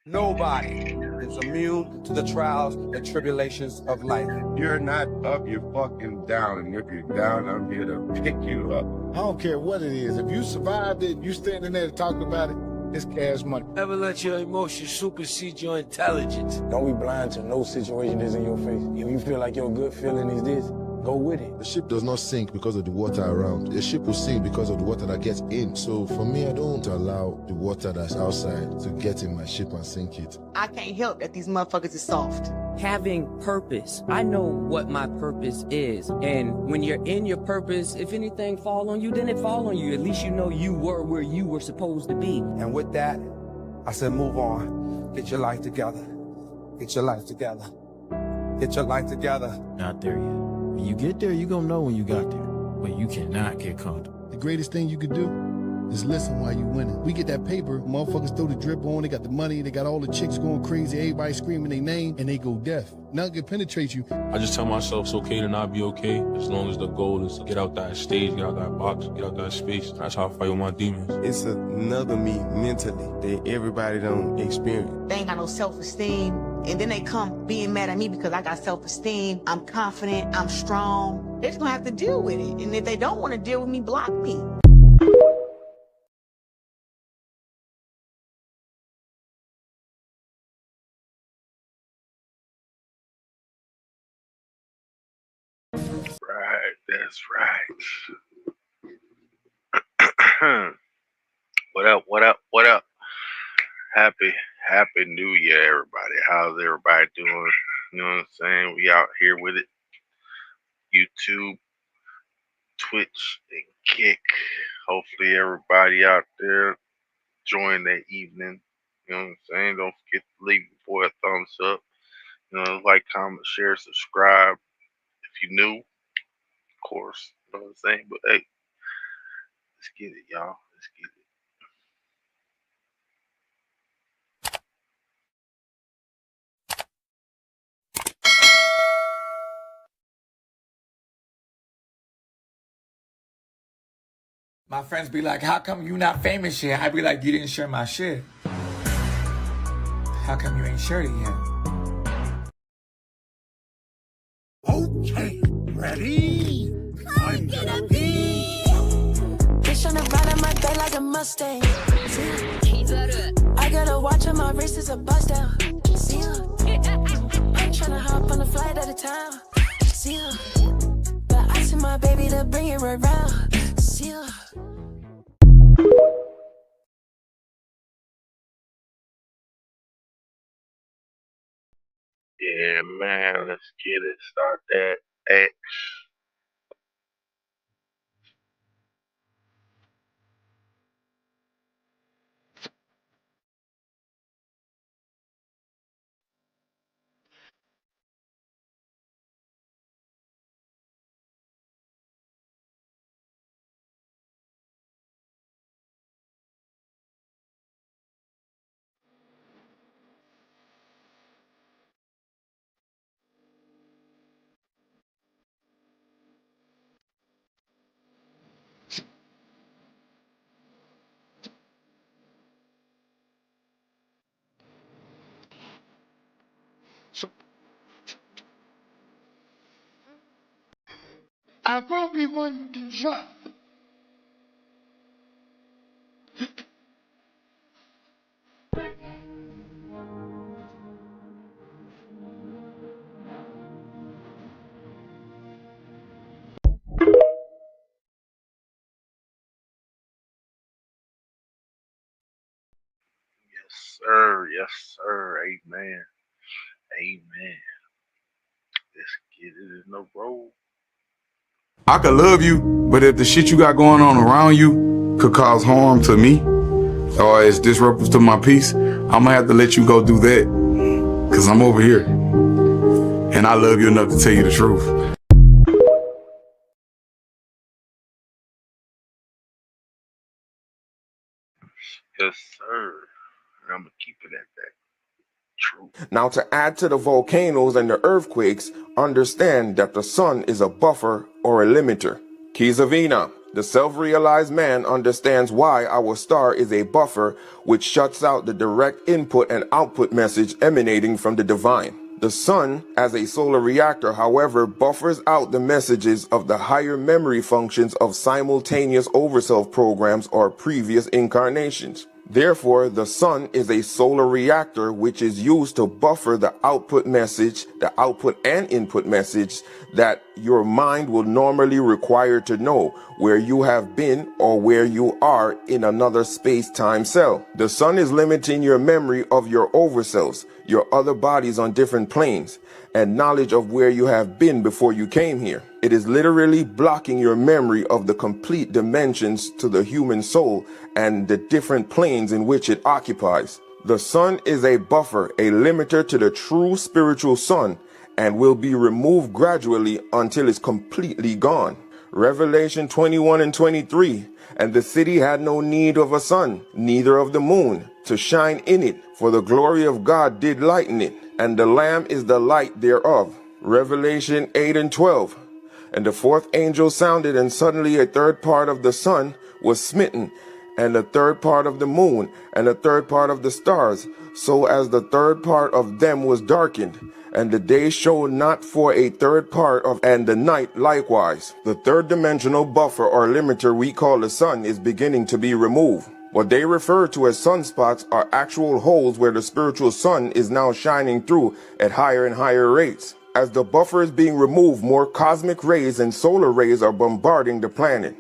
Nobody is immune to the trials and tribulations of life. You're not up, you're fucking down. And if you're down, I'm here to pick you up. I don't care what it is. If you survived it, you standing there talking about it, it's cash money. Never let your emotions supersede your intelligence. Don't be blind to no situation that's in your face. If you feel like your gut feeling is this, go with it. The ship does not sink because of the water around. The ship will sink because of the water that gets in. So for me, I don't allow the water that's outside to get in my ship and sink it. I can't help that these motherfuckers is soft. Having purpose. I know what my purpose is. And when you're in your purpose, if anything fall on you, then it fall on you. At least you know you were where you were supposed to be. And with that, I said, move on. Get your life together. Get your life together. Get your life together. Not there yet. When you get there, you're gonna know when you got there. But you cannot get comfortable. The greatest thing you could do is listen while you winning. We get that paper, motherfuckers throw the drip on, they got the money, they got all the chicks going crazy, everybody screaming their name, and they go deaf. Nothing can penetrate you. I just tell myself it's okay to not be okay, as long as the goal is to get out that stage, get out that box, get out that space. That's how I fight with my demons. It's another me mentally that everybody don't experience. They ain't got no self-esteem. And then they come being mad at me because I got self-esteem. I'm confident, I'm strong. They're just gonna have to deal with it. And if they don't want to deal with me, block me. Right, that's right. What up, what up, what up? Happy New Year, everybody. How's everybody doing? You know what I'm saying? We out here with it. YouTube, Twitch, and Kick. Hopefully everybody out there enjoying their evening. You know what I'm saying? Don't forget to leave the boy a thumbs up. You know, like, comment, share, subscribe. If you're new, of course. You know what I'm saying? But hey, let's get it, y'all. Let's get it. My friends be like, how come you not famous yet? I be like, you didn't share my shit. How come you ain't shared it yet? Okay, ready? I'm gonna be. Bitch on the ride of my day like a Mustang. I got a watch on my wrist, is a bust down. See ya. I'm tryna hop on a flight at a time. See ya. But I see my baby to bring it around. See ya. Yeah, man, let's get it. Start that X. I probably want to drop. Yes, sir. Yes, sir. Amen. Amen. Let's get it in the road. I could love you, but if the shit you got going on around you could cause harm to me or is disruptive to my peace, I'm gonna have to let you go do that because I'm over here and I love you enough to tell you the truth. Yes, sir. And I'm going to keep it at that. True. Now, to add to the volcanoes and the earthquakes, understand that the sun is a buffer or a limiter. Keys of Enoch. The self-realized man understands why our star is a buffer which shuts out the direct input and output message emanating from the divine. The sun, as a solar reactor, however, buffers out the messages of the higher memory functions of simultaneous overself programs or previous incarnations. Therefore, the sun is a solar reactor which is used to buffer the output message, the output and input message that your mind will normally require to know where you have been or where you are in another space-time cell. The sun is limiting your memory of your overselves, your other bodies on different planes, and knowledge of where you have been before you came here. It is literally blocking your memory of the complete dimensions to the human soul and the different planes in which it occupies. The sun is a buffer, a limiter to the true spiritual sun, and will be removed gradually until it's completely gone. Revelation 21 and 23, and the city had no need of a sun, neither of the moon, to shine in it, for the glory of God did lighten it, and the Lamb is the light thereof. Revelation 8 and 12, and the fourth angel sounded, and suddenly a third part of the sun was smitten, and a third part of the moon, and a third part of the stars, so as the third part of them was darkened. And the day showed not for a third part of, and the night likewise. The third dimensional buffer or limiter we call the sun is beginning to be removed. What they refer to as sunspots are actual holes where the spiritual sun is now shining through at higher and higher rates. As the buffer is being removed, more cosmic rays and solar rays are bombarding the planet.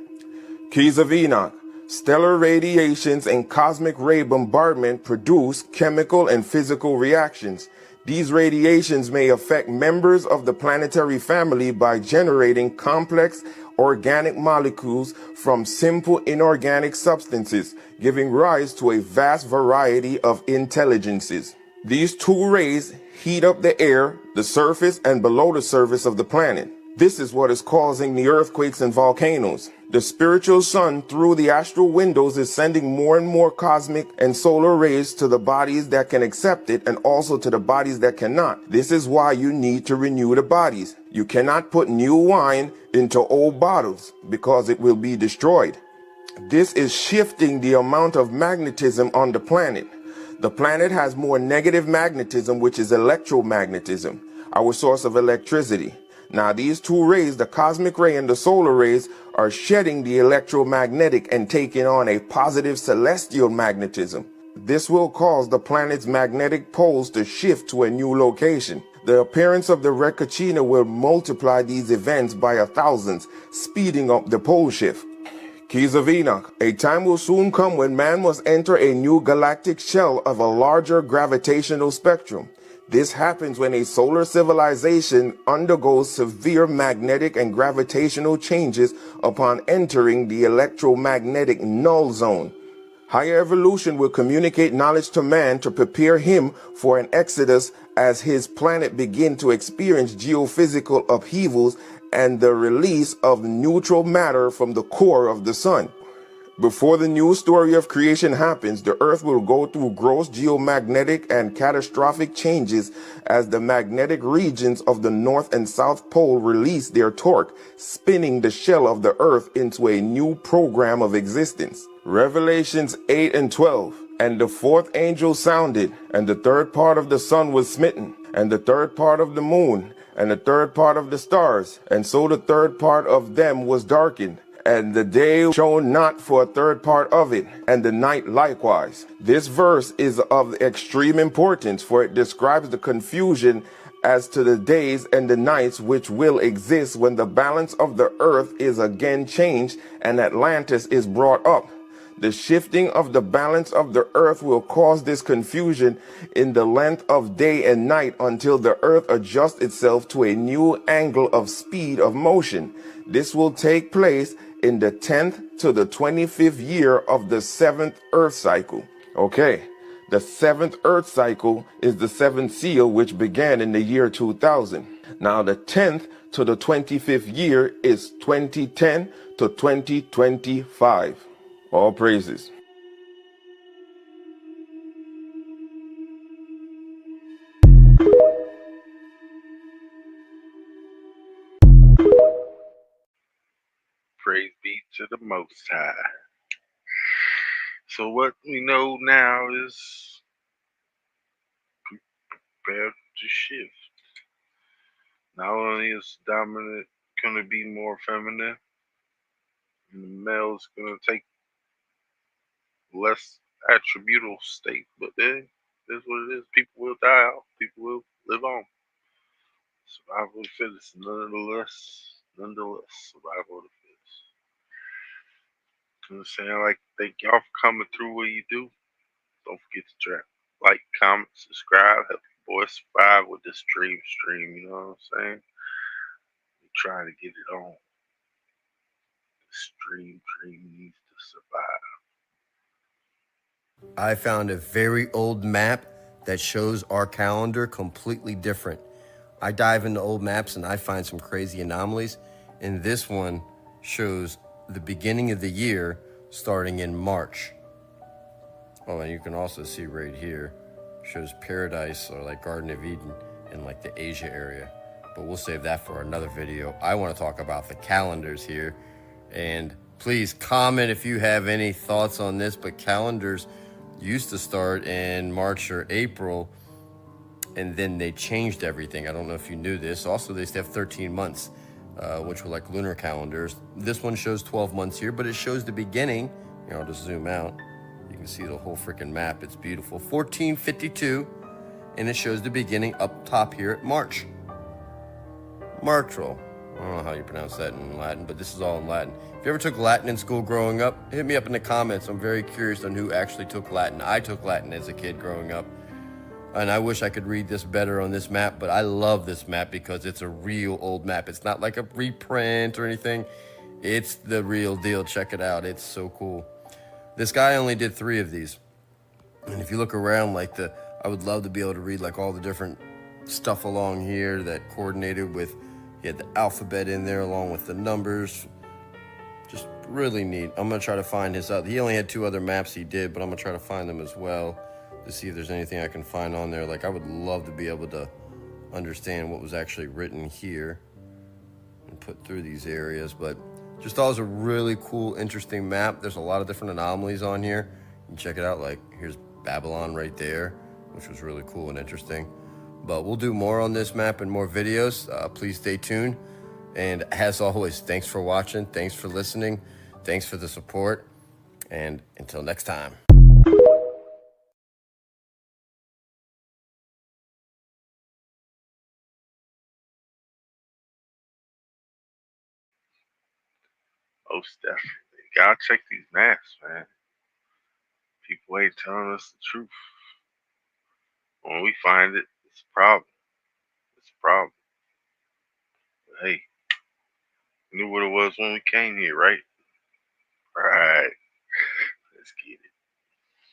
Keys of Enoch. Stellar radiations and cosmic ray bombardment produce chemical and physical reactions. These radiations may affect members of the planetary family by generating complex organic molecules from simple inorganic substances, giving rise to a vast variety of intelligences. These two rays heat up the air, the surface, and below the surface of the planet. This is what is causing the earthquakes and volcanoes. The spiritual sun through the astral windows is sending more and more cosmic and solar rays to the bodies that can accept it and also to the bodies that cannot. This is why you need to renew the bodies. You cannot put new wine into old bottles because it will be destroyed. This is shifting the amount of magnetism on the planet. The planet has more negative magnetism, which is electromagnetism, our source of electricity. Now these two rays, the cosmic ray and the solar rays, are shedding the electromagnetic and taking on a positive celestial magnetism. This will cause the planet's magnetic poles to shift to a new location. The appearance of the Rekachina will multiply these events by 1,000s, speeding up the pole shift. Keys of Enoch. A time will soon come when man must enter a new galactic shell of a larger gravitational spectrum. This happens when a solar civilization undergoes severe magnetic and gravitational changes upon entering the electromagnetic null zone. Higher evolution will communicate knowledge to man to prepare him for an exodus as his planet begins to experience geophysical upheavals and the release of neutral matter from the core of the sun. Before the new story of creation happens, the Earth will go through gross geomagnetic and catastrophic changes as the magnetic regions of the North and South Pole release their torque, spinning the shell of the Earth into a new program of existence. Revelations 8 and 12. And the fourth angel sounded, and the third part of the sun was smitten, and the third part of the moon, and the third part of the stars, and so the third part of them was darkened. And the day shone not for a third part of it, and the night likewise. This verse is of extreme importance, for it describes the confusion as to the days and the nights which will exist when the balance of the earth is again changed and Atlantis is brought up. The shifting of the balance of the earth will cause this confusion in the length of day and night until the earth adjusts itself to a new angle of speed of motion. This will take place in the 10th to the 25th year of the 7th earth cycle. Okay, the 7th earth cycle is the 7th seal, which began in the year 2000. Now the 10th to the 25th year is 2010 to 2025. All praises. Praise be to the Most High. So what we know now is prepare to shift. Not only is dominant going to be more feminine, and the male's going to take less attributable state, but then that's what it is. People will die out. People will live on. Survival of the fittest, nonetheless, survival of the fittest. I'm saying, like, thank y'all for coming through what you do. Don't forget to drop, like, comment, subscribe, help your boy survive with this stream, you know what I'm saying? We're trying to get it on. The stream needs to survive. I found a very old map that shows our calendar completely different. I dive into old maps and I find some crazy anomalies, and this one shows the beginning of the year starting in March. Oh, and you can also see right here, shows paradise or like Garden of Eden in like the Asia area, but we'll save that for another video. I want to talk about the calendars here, and please comment if you have any thoughts on this, but calendars used to start in March or April, and then they changed everything. I don't know if you knew this. Also, they used to have 13 months, which were like lunar calendars. This one shows 12 months here, but it shows the beginning. Here, I'll just zoom out. You can see the whole freaking map. It's beautiful. 1452, and it shows the beginning up top here at March. Martrol. I don't know how you pronounce that in Latin, but this is all in Latin. If you ever took Latin in school growing up, hit me up in the comments. I'm very curious on who actually took Latin. I took Latin as a kid growing up, and I wish I could read this better on this map, but I love this map because it's a real old map. It's not like a reprint or anything. It's the real deal. Check it out. It's so cool. This guy only did 3 of these. And if you look around, like I would love to be able to read like all the different stuff along here that coordinated with, he had the alphabet in there along with the numbers. Just really neat. I'm going to try to find his he only had 2 other maps he did, but I'm going to try to find them as well to see if there's anything I can find on there. Like, I would love to be able to understand what was actually written here and put through these areas, but just thought it was a really cool, interesting map. There's a lot of different anomalies on here. You can check it out. Like, here's Babylon right there, which was really cool and interesting. But we'll do more on this map and more videos. Please stay tuned. And as always, thanks for watching. Thanks for listening. Thanks for the support. And until next time. Most definitely. Gotta check these maps, man. People ain't telling us the truth. When we find it, it's a problem. It's a problem. But hey, we knew what it was when we came here, right? Right. Let's get it.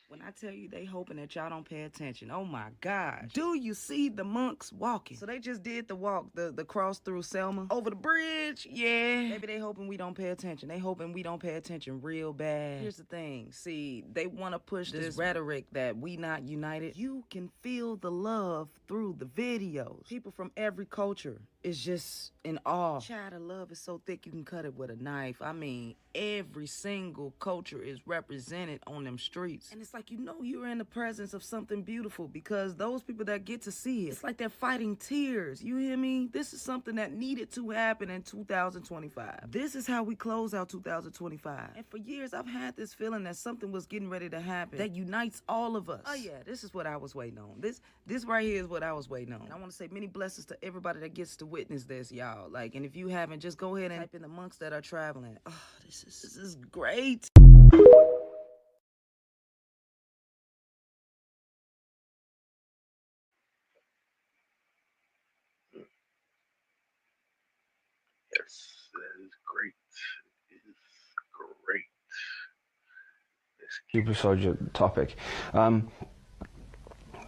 When I tell you they hoping that y'all don't pay attention, oh my gosh. Do you see the monks walking? So they just did the walk, the cross through Selma. Over the bridge, yeah. Maybe they hoping we don't pay attention. They hoping we don't pay attention real bad. Here's the thing, see, they want to push this rhetoric that we not united. You can feel the love through the videos. People from every culture is just in awe. Child, the love is so thick you can cut it with a knife. I mean, every single culture is represented on them streets. And it's like, you know, you're in the presence of something beautiful because those people that get to see it, it's like they're fighting tears. You hear me? This is something that needed to happen in 2025. This is how we close out 2025. And for years, I've had this feeling that something was getting ready to happen that unites all of us. Oh yeah, this is what I was waiting on. This right here is what I was waiting on. And I want to say many blessings to everybody that gets to witness this, y'all. Like, and if you haven't, just go ahead and type in the monks that are traveling. Oh, this is great. Yes, that is great. It is great. Super soldier topic.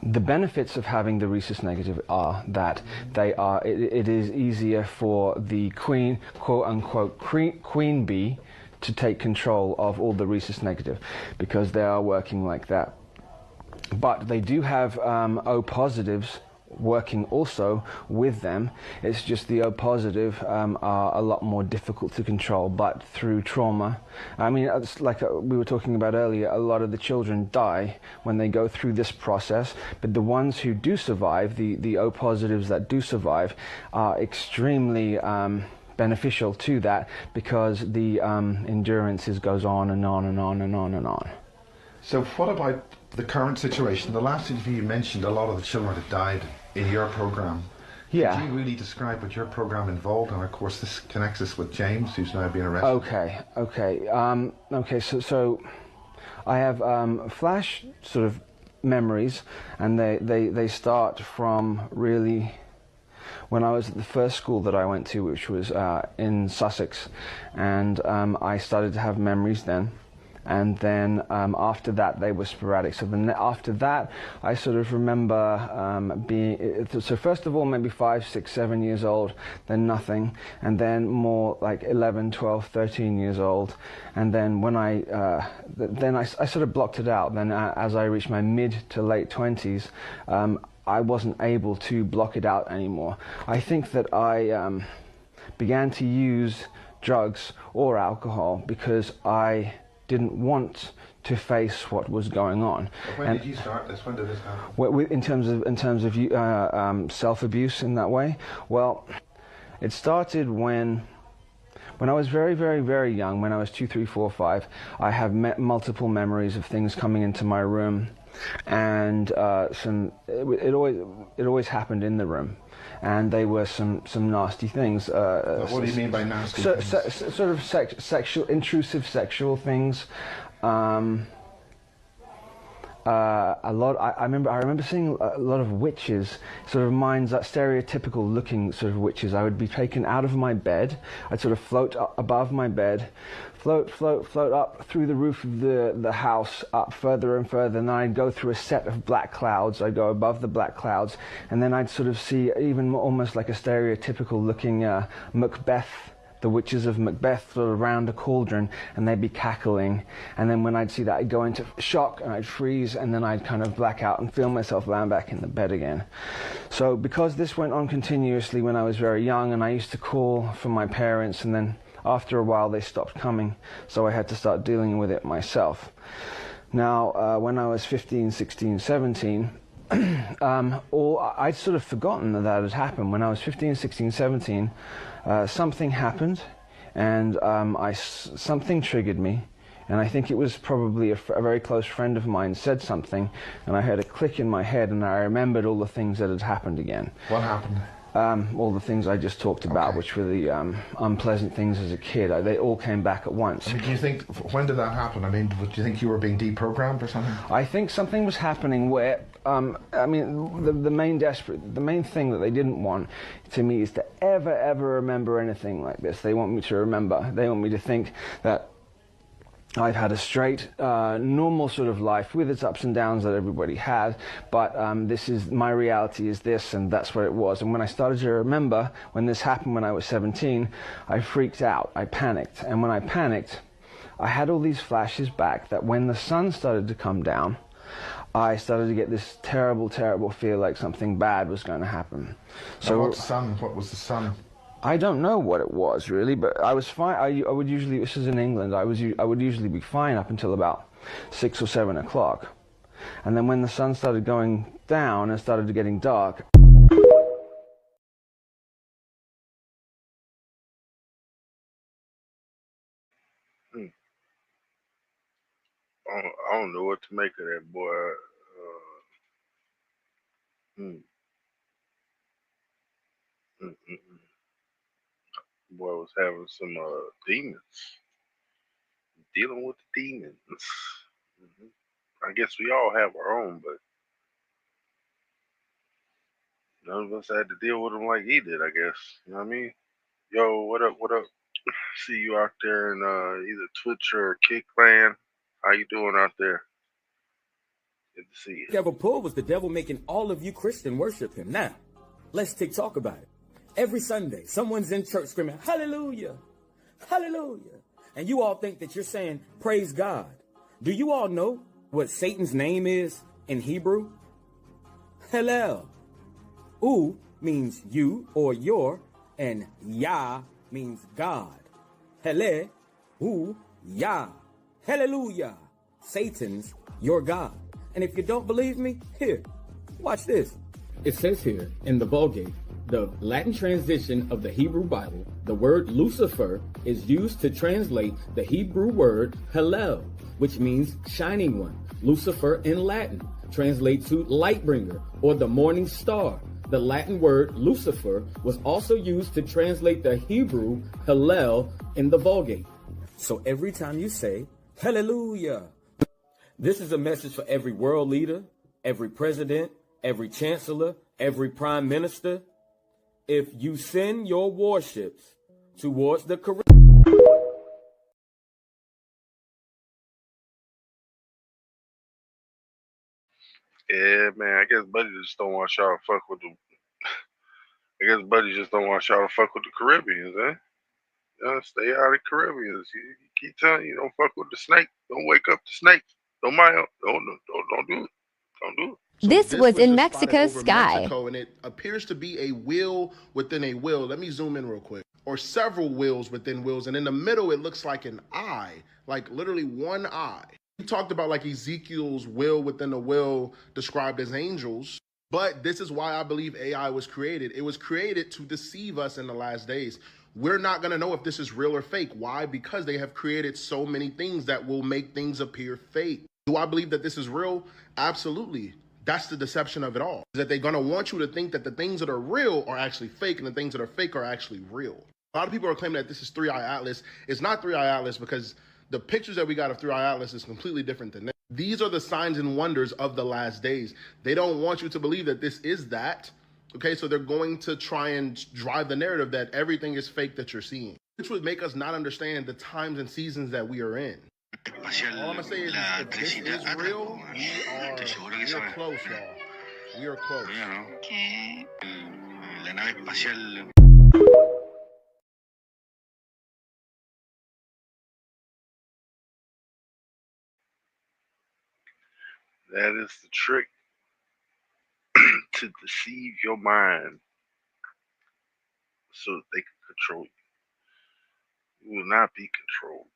The benefits of having the rhesus negative are that it is easier for the queen, quote unquote, queen bee to take control of all the rhesus negative because they are working like that. But they do have O positives working also with them. It's just the O positive are a lot more difficult to control, but through trauma. I mean, it's like we were talking about earlier, a lot of the children die when they go through this process, but the ones who do survive, the O positives that do survive, are extremely beneficial to that, because the endurance goes on and on and on and on and on. So what about the current situation? The last interview you mentioned a lot of the children that died in your program. Yeah. Could you really describe what your program involved? And of course this connects us with James, who's now being arrested. Okay, so I have flash sort of memories, and they start from really when I was at the first school that I went to, which was in Sussex, and I started to have memories then. And then after that they were sporadic. So then after that I sort of remember so first of all maybe 5, 6, 7 years old, then nothing, and then more like 11, 12, 13 years old, and then when I sort of blocked it out. Then as I reached my mid to late 20s, I wasn't able to block it out anymore. I think that I began to use drugs or alcohol because I didn't want to face what was going on. When did you start this? When did this happen? In terms of self-abuse in that way, well, it started when I was very, very, very young. When I was 2, 3, 4, 5, I have multiple memories of things coming into my room, and it always happened in the room. And they were some nasty things. What do you mean by nasty things? Sort of intrusive sexual things. A lot. I remember seeing a lot of witches, sort of minds, that stereotypical looking sort of witches. I would be taken out of my bed. I'd sort of float up above my bed, float up through the roof of the house, up further and further, and then I'd go through a set of black clouds. I'd go above the black clouds, and then I'd sort of see even almost like a stereotypical looking Macbeth, the witches of Macbeth, sort of around a cauldron, and they'd be cackling. And then when I'd see that, I'd go into shock and I'd freeze, and then I'd kind of black out and feel myself lying back in the bed again. So because this went on continuously when I was very young, and I used to call for my parents, and then after a while they stopped coming, so I had to start dealing with it myself. Now, when I was 15, 16, 17, I'd sort of forgotten that had happened. When I was 15, 16, 17, something happened, and something triggered me, and I think it was probably a very close friend of mine said something, and I heard a click in my head, and I remembered all the things that had happened again. What happened? All the things I just talked about, which were the unpleasant things as a kid. They all came back at once. I mean, do you think, when did that happen? I mean, do you think you were being deprogrammed or something? I think something was happening where, I mean, the main thing that they didn't want to me is to ever remember anything like this. They want me to remember. They want me to think that I've had a straight, normal sort of life with its ups and downs that everybody has, but my reality is this, and that's what it was. And when I started to remember when this happened when I was 17, I freaked out, I panicked. And when I panicked, I had all these flashes back that when the sun started to come down, I started to get this terrible, terrible feel like something bad was going to happen. So what was the sun? I don't know what it was really, but I was fine. I would usually, this is in England, I would usually be fine up until about 6 or 7 o'clock. And then when the sun started going down and started getting dark, I don't know what to make of that, boy. Boy was having some demons, dealing with the demons. I guess we all have our own, but none of us had to deal with them like he did, I guess. You know what I mean? Yo, what up, what up? See you out there in either Twitch or Kick Land. How you doing out there? Good to see you. Devil pull was the devil making all of you Christian worship him. Now, let's talk about it. Every Sunday, someone's in church screaming, hallelujah, hallelujah. And you all think that you're saying, praise God. Do you all know what Satan's name is in Hebrew? Hallel. U means you or your, and Yah means God. Hele, U, Yah. Hallelujah. Satan's your God. And if you don't believe me, here, watch this. It says here in the Vulgate, the Latin transition of the Hebrew Bible, the word Lucifer is used to translate the Hebrew word Hallel, which means shining one. Lucifer in Latin translates to light bringer or the morning star. The Latin word Lucifer was also used to translate the Hebrew Hallel in the Vulgate. So every time you say, Hallelujah, this is a message for every world leader, every president, every chancellor, every prime minister. If you send your warships towards the Caribbean, Yeah, man. I guess Buddy just don't want y'all to fuck with the. I guess Buddy just don't want y'all to fuck with the Caribbeans, eh? Stay out of the Caribbeans. You keep telling you don't fuck with the snake. Don't wake up the snake. Don't mind. Don't do it. Don't do it. This was in just spotted Mexico's over sky. Mexico, and it appears to be a wheel within a wheel. Let me zoom in real quick. Or several wheels within wheels, and in the middle it looks like an eye, like literally one eye. We talked about like Ezekiel's will within a will described as angels, but this is why I believe AI was created. It was created to deceive us in the last days. We're not going to know if this is real or fake. Why? Because they have created so many things that will make things appear fake. Do I believe that this is real? Absolutely. That's the deception of it all. Is that they're going to want you to think that the things that are real are actually fake and the things that are fake are actually real. A lot of people are claiming that this is 3i Atlas. It's not 3i Atlas because the pictures that we got of 3i Atlas is completely different than that. These are the signs and wonders of the last days. They don't want you to believe that this is that. Okay, so they're going to try and drive the narrative that everything is fake that you're seeing, which would make us not understand the times and seasons that we are in. All I'm gonna say is if this is real, we're close, y'all. We are close. La nave espacial. That is the trick to deceive your mind so that they can control you. You will not be controlled.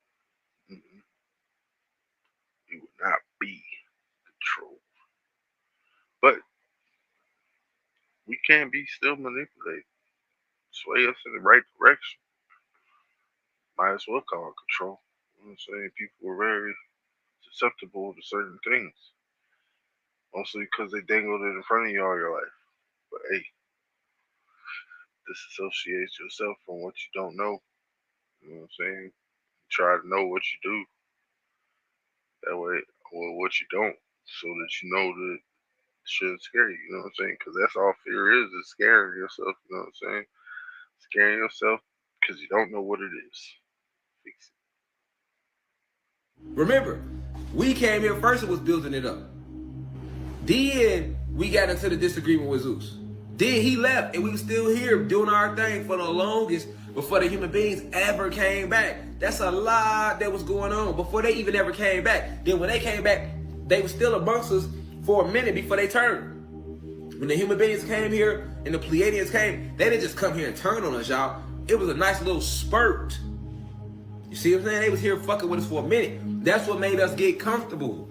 You will not be controlled. But we can be still manipulated. Sway us in the right direction. Might as well call it control. You know what I'm saying? People are very susceptible to certain things. Mostly because they dangled it in front of you all your life. But hey, disassociate yourself from what you don't know. You know what I'm saying? Try to know what you do. That way, or what you don't, so that you know that shouldn't scare you. You know what I'm saying? Because that's all fear is scaring yourself. You know what I'm saying? Scaring yourself because you don't know what it is. Fix it. Remember, we came here first and was building it up. Then we got into the disagreement with Zeus. Then he left and we were still here doing our thing for the longest before the human beings ever came back. That's a lot that was going on before they even ever came back. Then when they came back, they were still amongst us for a minute before they turned. When the human beings came here and the Pleiadians came, they didn't just come here and turn on us, y'all. It was a nice little spurt. You see what I'm saying? They was here fucking with us for a minute. That's what made us get comfortable.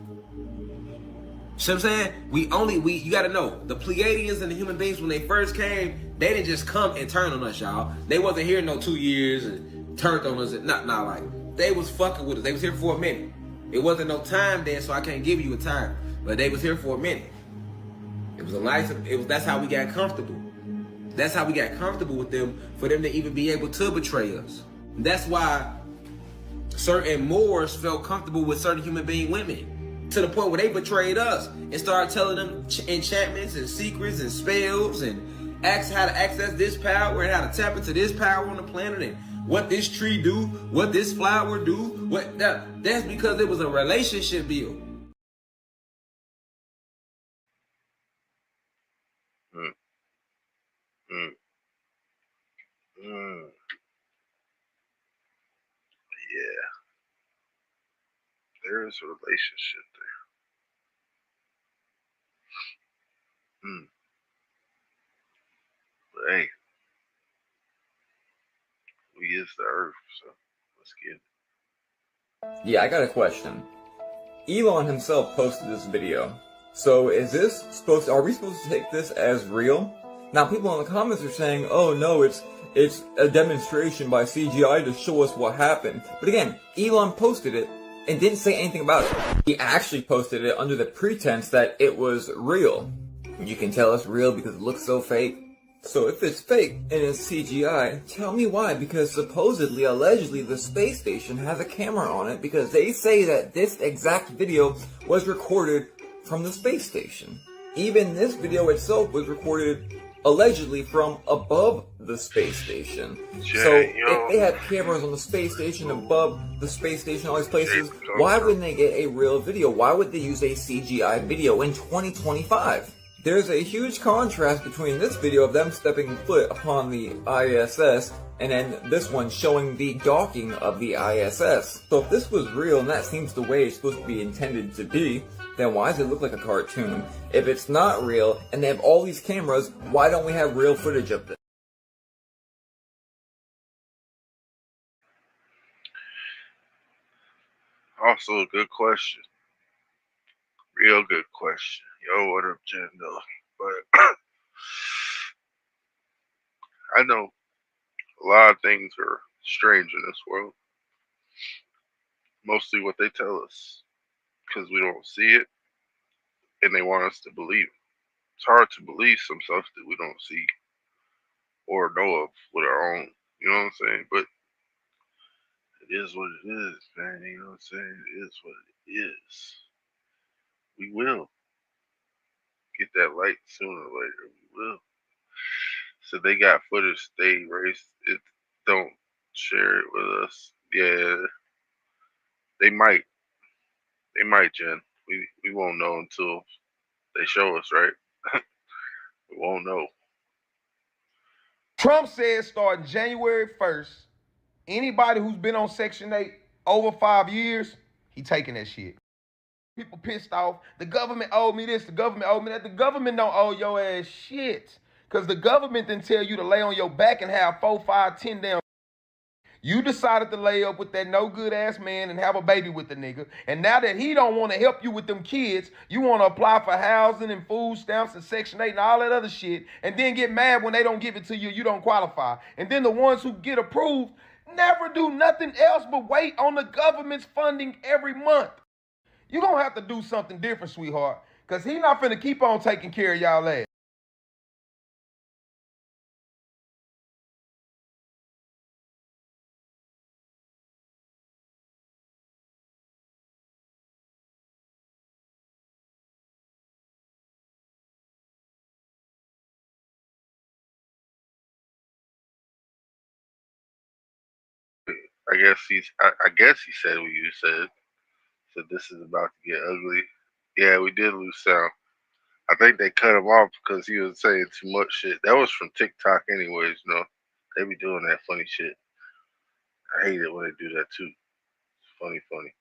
See what I'm saying? You gotta know, the Pleiadians and the human beings, when they first came, they didn't just come and turn on us, y'all. They wasn't here no 2 years and turned on us. Like, they was fucking with us. They was here for a minute. It wasn't no time then, so I can't give you a time. But they was here for a minute. That's how we got comfortable. That's how we got comfortable with them, for them to even be able to betray us. That's why certain Moors felt comfortable with certain human being women, to the point where they betrayed us and started telling them enchantments and secrets and spells and how to access this power and how to tap into this power on the planet and what this tree do, what this flower do. That's because it was a relationship build. Yeah. There is a relationship there. hey, we is the earth, so let's get it. Yeah, I got a question. Elon himself posted this video. So are we supposed to take this as real? Now people in the comments are saying, oh no, it's a demonstration by CGI to show us what happened. But again, Elon posted it and didn't say anything about it. He actually posted it under the pretense that it was real. You can tell it's real because it looks so fake. So if it's fake and it's CGI, tell me why, because supposedly, allegedly, the space station has a camera on it because they say that this exact video was recorded from the space station. Even this video itself was recorded allegedly from above the space station. So if they had cameras on the space station, above the space station, all these places, why wouldn't they get a real video? Why would they use a CGI video in 2025? There's a huge contrast between this video of them stepping foot upon the ISS and then this one showing the docking of the ISS. So if this was real and that seems the way it's supposed to be intended to be, then why does it look like a cartoon? If it's not real and they have all these cameras, why don't we have real footage of this? Also a good question. Real good question. Yo, what up, Jendo? But I know a lot of things are strange in this world. Mostly what they tell us. Because we don't see it. And they want us to believe it. It's hard to believe some stuff that we don't see. Or know of with our own. You know what I'm saying? But it is what it is, man. You know what I'm saying? It is what it is. We will get that light sooner or later. We will. So they got footage they erased it. Don't share it with us. Yeah. They might. They might, Jen. We won't know until they show us, right? We won't know. Trump says starting January 1st, anybody who's been on Section 8 over 5 years, he taking that shit. People pissed off. The government owed me this. The government owed me that. The government don't owe your ass shit. Because the government didn't tell you to lay on your back and have 4, 5, 10 damn. You decided to lay up with that no good ass man and have a baby with the nigga. And now that he don't want to help you with them kids, you want to apply for housing and food stamps and Section 8 and all that other shit. And then get mad when they don't give it to you. You don't qualify. And then the ones who get approved never do nothing else but wait on the government's funding every month. You're going to have to do something different, sweetheart, because he's not finna keep on taking care of y'all ass. I guess he said what you said. So this is about to get ugly. Yeah, we did lose sound. I think they cut him off because he was saying too much shit. That was from TikTok anyways, you know. They be doing that funny shit. I hate it when they do that too. It's funny.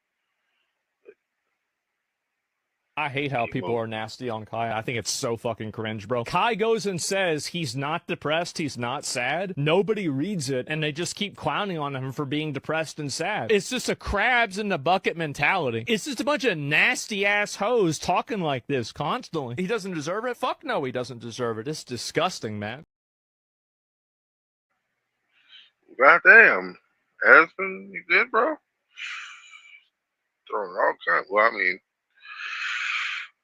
I hate how people are nasty on Kai. I think it's so fucking cringe, bro. Kai goes and says he's not depressed, he's not sad. Nobody reads it, and they just keep clowning on him for being depressed and sad. It's just a crabs in the bucket mentality. It's just a bunch of nasty-ass hoes talking like this constantly. He doesn't deserve it? Fuck no, he doesn't deserve it. It's disgusting, man. Goddamn. Aspen, you good, bro? Throwing all kinds. Well, I mean,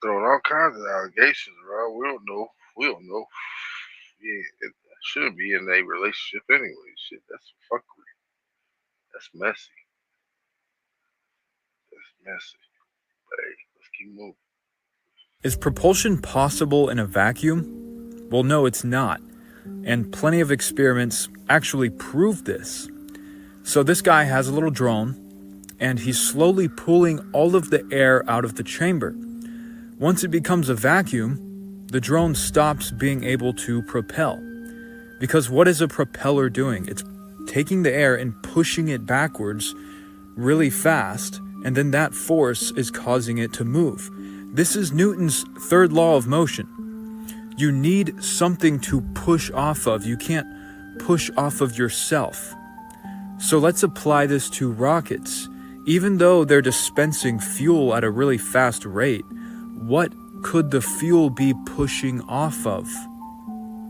throwing all kinds of allegations around. We don't know. Yeah, it shouldn't be in a relationship anyway. Shit, that's fuckery. That's messy. But hey, let's keep moving. Is propulsion possible in a vacuum? Well, no, it's not. And plenty of experiments actually prove this. So this guy has a little drone, and he's slowly pulling all of the air out of the chamber. Once it becomes a vacuum, the drone stops being able to propel. Because what is a propeller doing? It's taking the air and pushing it backwards really fast, and then that force is causing it to move. This is Newton's third law of motion. You need something to push off of. You can't push off of yourself. So let's apply this to rockets. Even though they're dispensing fuel at a really fast rate, what could the fuel be pushing off of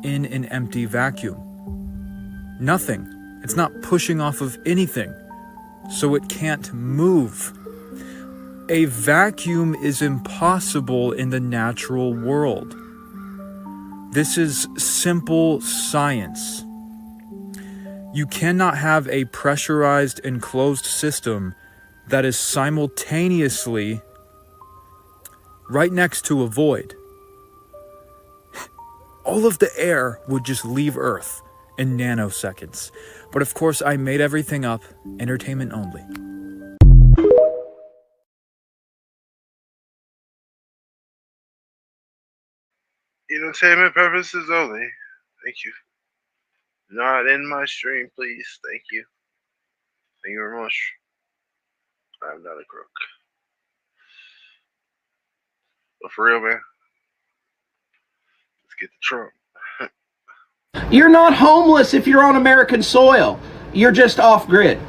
in an empty vacuum? Nothing. It's not pushing off of anything, so it can't move. A vacuum is impossible in the natural world. This is simple science. You cannot have a pressurized enclosed system that is simultaneously right next to a void. All of the air would just leave Earth in nanoseconds. But of course, I made everything up, entertainment only. Entertainment purposes only. Thank you. Not in my stream, please. Thank you. Thank you very much. I'm not a crook. But for real, man, let's get to Trump. You're not homeless if you're on American soil. You're just off grid.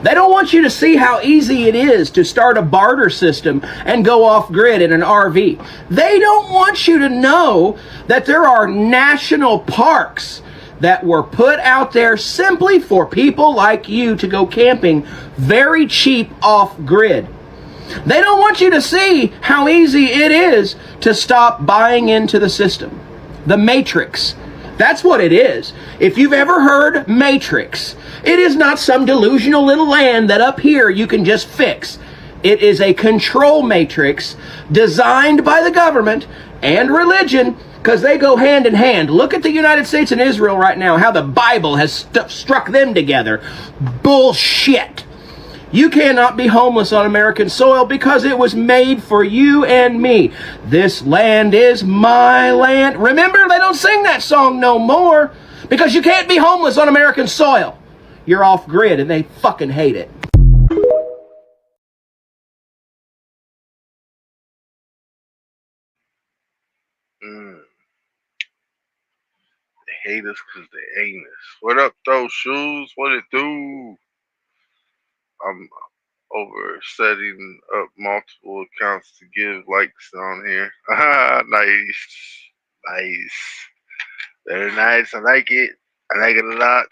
They don't want you to see how easy it is to start a barter system and go off grid in an RV. They don't want you to know that there are national parks that were put out there simply for people like you to go camping very cheap off grid. They don't want you to see how easy it is to stop buying into the system. The Matrix. That's what it is. If you've ever heard Matrix, it is not some delusional little land that up here you can just fix. It is a control matrix designed by the government and religion, because they go hand in hand. Look at the United States and Israel right now, how the Bible has struck them together. Bullshit. You cannot be homeless on American soil because it was made for you and me. This land is my land. Remember, they don't sing that song no more because you can't be homeless on American soil. You're off grid and they fucking hate it. They hate us because they ain't us. What up, though, Shoes? What it do? I'm over setting up multiple accounts to give likes on here. Nice. Nice. Very nice. I like it. I like it a lot.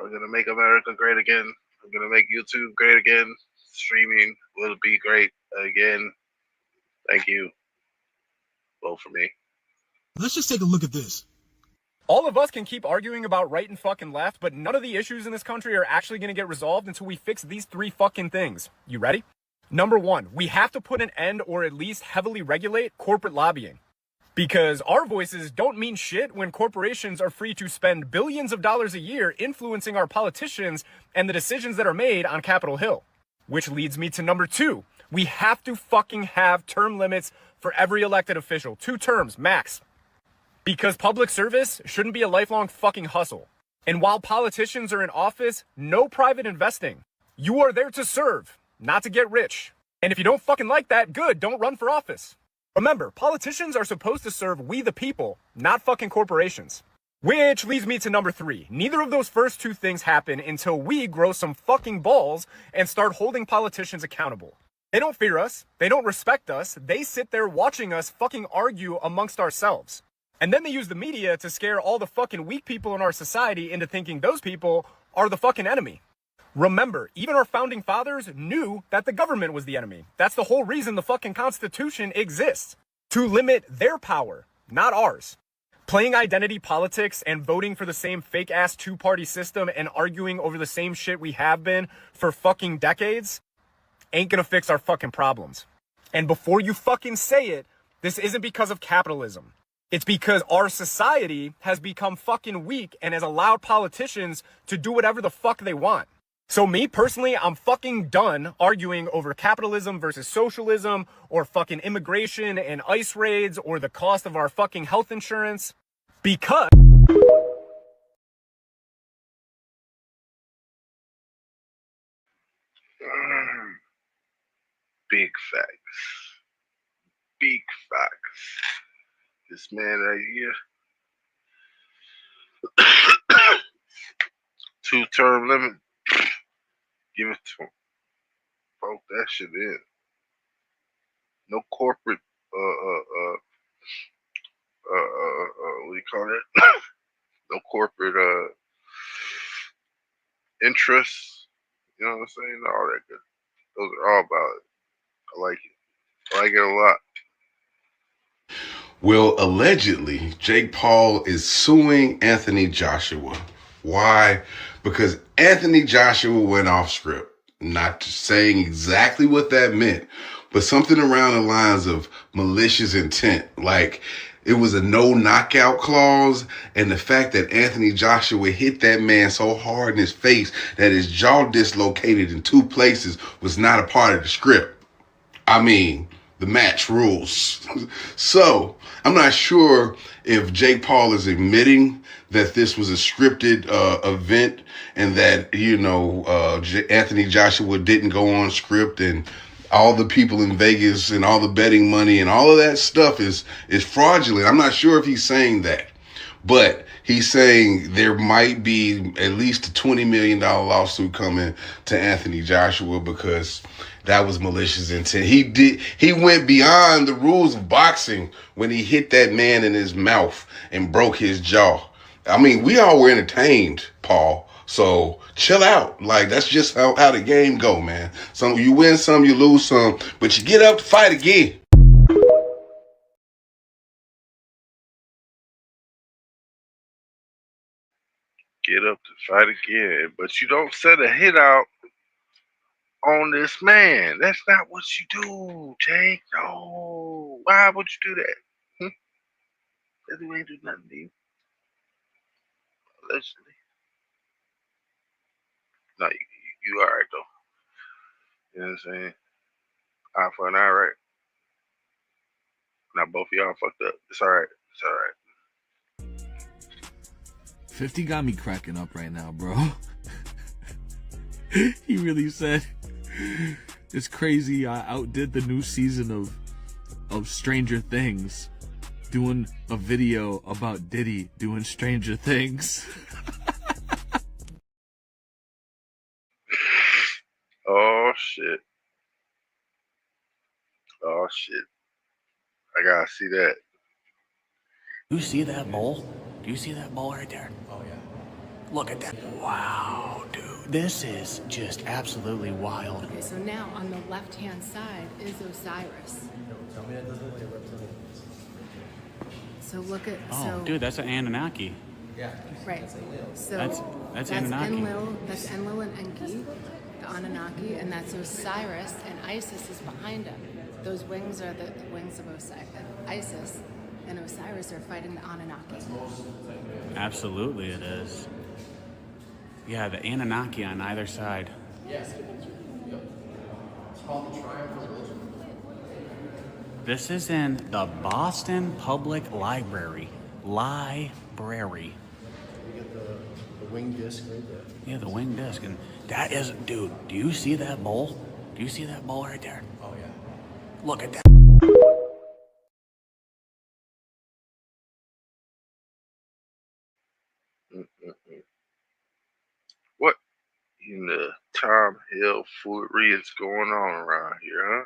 We're going to make America great again. I'm going to make YouTube great again. Streaming will be great again. Thank you. Vote for me. Let's just take a look at this. All of us can keep arguing about right and fucking left, but none of the issues in this country are actually going to get resolved until we fix these three fucking things. You ready? Number one, we have to put an end or at least heavily regulate corporate lobbying. Because our voices don't mean shit when corporations are free to spend billions of dollars a year influencing our politicians and the decisions that are made on Capitol Hill. Which leads me to number two. We have to fucking have term limits for every elected official. 2 terms, max. Because public service shouldn't be a lifelong fucking hustle. And while politicians are in office, no private investing. You are there to serve, not to get rich. And if you don't fucking like that, good, don't run for office. Remember, politicians are supposed to serve we the people, not fucking corporations. Which leads me to number 3. Neither of those first 2 things happen until we grow some fucking balls and start holding politicians accountable. They don't fear us. They don't respect us. They sit there watching us fucking argue amongst ourselves. And then they use the media to scare all the fucking weak people in our society into thinking those people are the fucking enemy. Remember, even our founding fathers knew that the government was the enemy. That's the whole reason the fucking Constitution exists. To limit their power, not ours. Playing identity politics and voting for the same fake-ass 2-party system and arguing over the same shit we have been for fucking decades ain't gonna fix our fucking problems. And before you fucking say it, this isn't because of capitalism. It's because our society has become fucking weak and has allowed politicians to do whatever the fuck they want. So me personally, I'm fucking done arguing over capitalism versus socialism or fucking immigration and ICE raids or the cost of our fucking health insurance. Because big facts. Big facts. This man right here. 2-term limit. Give it to him. Vote that shit in. No corporate what do you call that? No corporate interests. You know what I'm saying? All that good. Those are all about it. I like it. I like it a lot. Well, allegedly, Jake Paul is suing Anthony Joshua. Why? Because Anthony Joshua went off script. Not saying exactly what that meant, but something around the lines of malicious intent. Like, it was a no knockout clause, and the fact that Anthony Joshua hit that man so hard in his face that his jaw dislocated in 2 places was not a part of the script. I mean, the match rules. So, I'm not sure if Jake Paul is admitting that this was a scripted event and that, Anthony Joshua didn't go on script and all the people in Vegas and all the betting money and all of that stuff is fraudulent. I'm not sure if he's saying that, but he's saying there might be at least a $20 million lawsuit coming to Anthony Joshua because that was malicious intent. He went beyond the rules of boxing when he hit that man in his mouth and broke his jaw. I mean, we all were entertained, Paul. So chill out. Like, that's just how the game go, man. Some you win some, you lose some, but you get up to fight again. Get up to fight again. But you don't set a hit out on this man. That's not what you do, Jake. No. Why would you do that? That dude ain't do nothing to you. Allegedly. No, you all right, though. You know what I'm saying? Eye for an eye, right? Now both of y'all fucked up. It's all right. It's all right. 50 got me cracking up right now, bro. He really said, it's crazy. I outdid the new season of Stranger Things doing a video about Diddy doing Stranger Things. Oh, shit. Oh, shit. I gotta see that. You see that bowl? Do you see that bowl right there? Oh, yeah. Look at that. Wow, dude. This is just absolutely wild. Okay, so now on the left-hand side is Osiris. Tell me that doesn't look like a reptilian. So look at... Oh, dude, that's an Anunnaki. Yeah. Right. So that's Anunnaki. That's Enlil and Enki, the Anunnaki, and that's Osiris, and Isis is behind him. Those wings are the wings of Isis, and Osiris are fighting the Anunnaki. Absolutely, it is. Yeah, the Anunnaki on either side. Yes. It's called the Triumph of Religion. This is in the Boston Public Library. Library. You get the wing disc right there. Yeah, the wing disc. And that is, dude, do you see that bowl? Do you see that bowl right there? Oh, yeah. Look at that. What in the Tom Hill foolery is going on around here, huh?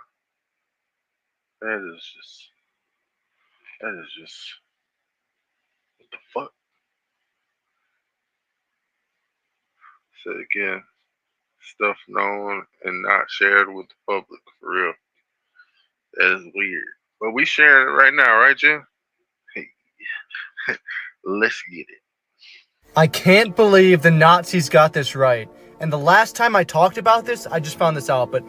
That is just, what the fuck? Say again, stuff known and not shared with the public, for real. That is weird. But we sharing it right now, right, Jim? Hey, let's get it. I can't believe the Nazis got this right. And the last time I talked about this, I just found this out, but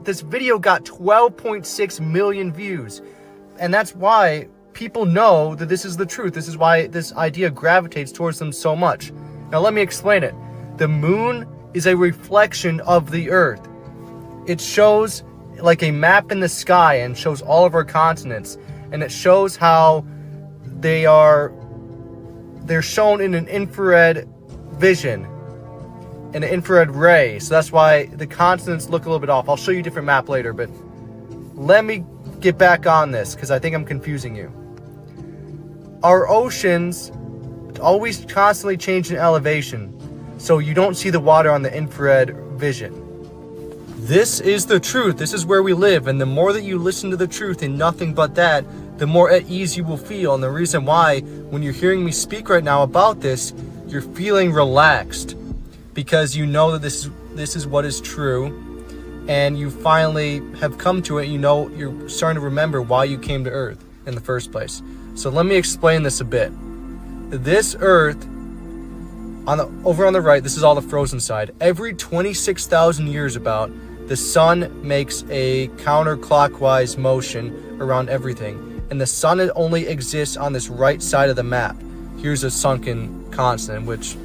this video got 12.6 million views. And that's why people know that this is the truth. This is why this idea gravitates towards them so much. Now let me explain it. The moon is a reflection of the earth. It shows like a map in the sky and shows all of our continents. And it shows how they're shown in an infrared vision, in an infrared ray. So that's why the continents look a little bit off. I'll show you a different map later, but let me get back on this because I think I'm confusing you. our oceans always constantly change in elevation, so you don't see the water on the infrared vision. This is the truth. This is where we live, and the more that you listen to the truth and nothing but that, the more at ease you will feel. And the reason why, when you're hearing me speak right now about this, you're feeling relaxed, because you know that this is what is true, and you finally have come to it. You know, you're starting to remember why you came to Earth in the first place. So let me explain this a bit. This Earth, over on the right, this is all the frozen side. Every 26,000 years about, the sun makes a counterclockwise motion around everything. And the sun only exists on this right side of the map. Here's a sunken continent, which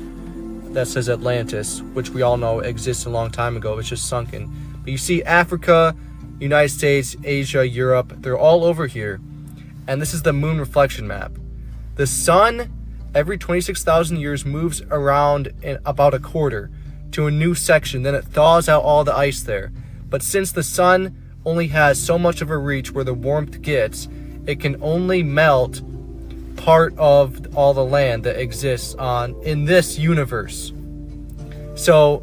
that says Atlantis, which we all know exists a long time ago. It's just sunken. But you see Africa, United States, Asia, Europe, they're all over here. And this is the moon reflection map. The sun, every 26,000 years, moves around in about a quarter to a new section. Then it thaws out all the ice there. But since the sun only has so much of a reach where the warmth gets, it can only melt part of all the land that exists in this universe. So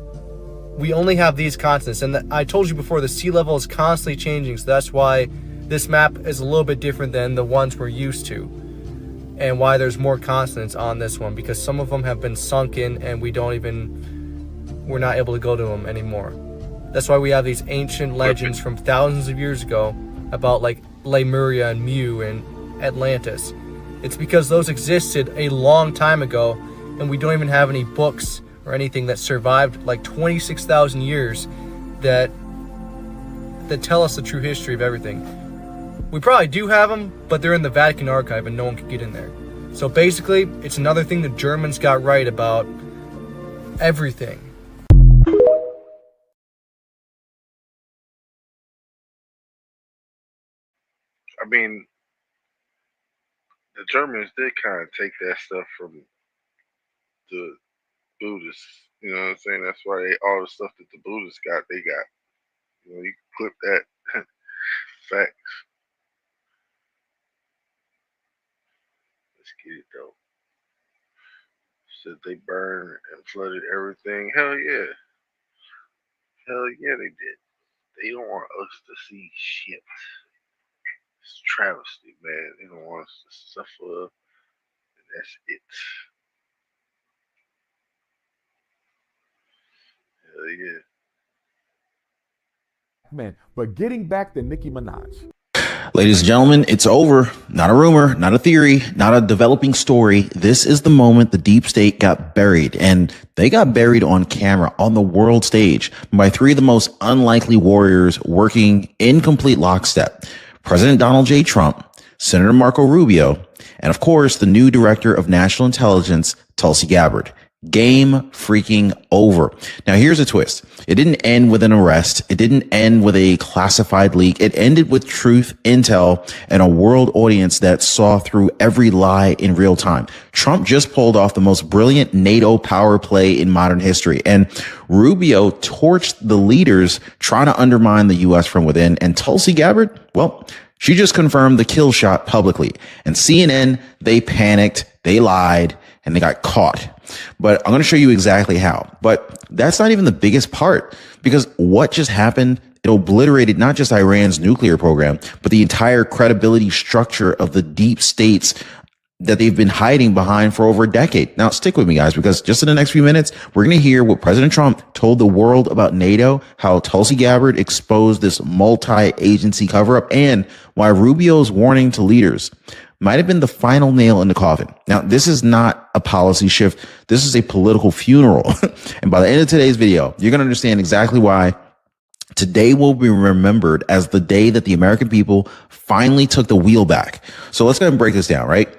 we only have these continents. And I told you before, the sea level is constantly changing. So that's why this map is a little bit different than the ones we're used to. And why there's more continents on this one, because some of them have been sunken and we're not able to go to them anymore. That's why we have these ancient legends from thousands of years ago about like Lemuria and Mu and Atlantis. It's because those existed a long time ago, and we don't even have any books or anything that survived like 26,000 years that tell us the true history of everything. We probably do have them, but they're in the Vatican archive and no one can get in there. So basically, it's another thing the Germans got right about everything. I mean, the Germans did kind of take that stuff from the Buddhists. You know what I'm saying? That's why all the stuff that the Buddhists got, they got. You know, you can clip that. Facts. Let's get it though. Said they burned and flooded everything. Hell yeah. Hell yeah, they did. They don't want us to see shit. It's a travesty, man. They don't want us to suffer, and that's it. Hell yeah. Man, but getting back to Nicki Minaj. Ladies and gentlemen, it's over. Not a rumor, not a theory, not a developing story. This is the moment the deep state got buried, and they got buried on camera on the world stage by three of the most unlikely warriors working in complete lockstep. President Donald J. Trump, Senator Marco Rubio, and of course, the new director of national intelligence, Tulsi Gabbard. Game freaking over. Now, here's a twist. It didn't end with an arrest. It didn't end with a classified leak. It ended with truth, intel, and a world audience that saw through every lie in real time. Trump just pulled off the most brilliant NATO power play in modern history. And Rubio torched the leaders trying to undermine the U.S. from within. And Tulsi Gabbard, well, she just confirmed the kill shot publicly. And CNN, they panicked, they lied, and they got caught. But I'm going to show you exactly how. But that's not even the biggest part, because what just happened, it obliterated not just Iran's nuclear program, but the entire credibility structure of the deep states that they've been hiding behind for over a decade. Now, stick with me, guys, because just in the next few minutes, we're going to hear what President Trump told the world about NATO, how Tulsi Gabbard exposed this multi-agency cover-up, and why Rubio's warning to leaders might have been the final nail in the coffin. Now, this is not a policy shift. This is a political funeral. And by the end of today's video, you're going to understand exactly why today will be remembered as the day that the American people finally took the wheel back. So let's go ahead and break this down, right?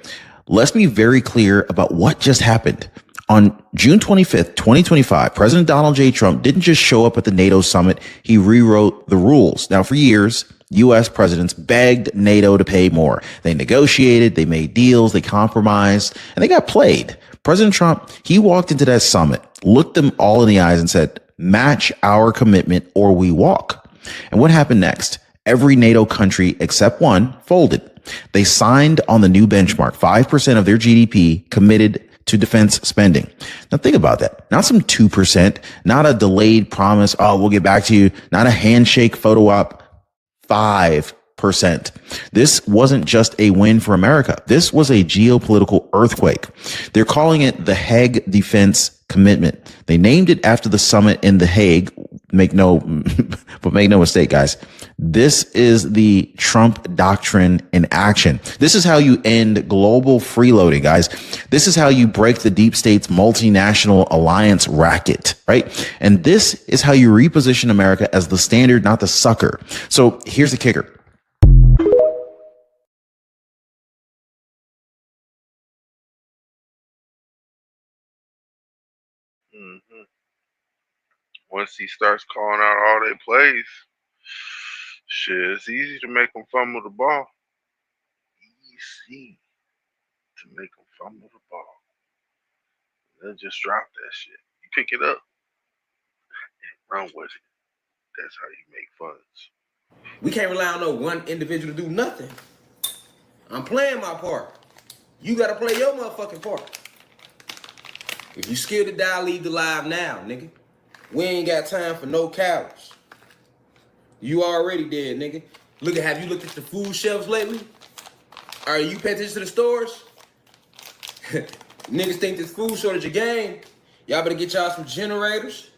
Let's be very clear about what just happened. On June 25th, 2025, President Donald J. Trump didn't just show up at the NATO summit. He rewrote the rules. Now, for years, U.S. presidents begged NATO to pay more. They negotiated, they made deals, they compromised, and they got played. President Trump, he walked into that summit, looked them all in the eyes and said, match our commitment or we walk. And what happened next? Every NATO country except one folded. They signed on the new benchmark, 5% of their GDP committed to defense spending. Now think about that. Not some 2%, not a delayed promise. Oh, we'll get back to you. Not a handshake photo op. 5%. This wasn't just a win for America. This was a geopolitical earthquake. They're calling it the Hague Defense Commitment. They named it after the summit in The Hague. Make no mistake, guys. This is the Trump doctrine in action. This is how you end global freeloading, guys. This is how you break the deep state's multinational alliance racket, right? And this is how you reposition America as the standard, not the sucker. So here's the kicker. Once he starts calling out all their plays, shit, it's easy to make them fumble the ball. Easy to make them fumble the ball. They'll just drop that shit. You pick it up and run with it. That's how you make funds. We can't rely on no one individual to do nothing. I'm playing my part. You gotta play your motherfucking part. If you scared to die, leave the live now, nigga. We ain't got time for no cowards. You already dead, nigga. Have you looked at the food shelves lately? Are you paying attention to the stores? Niggas think this food shortage a game. Y'all better get y'all some generators.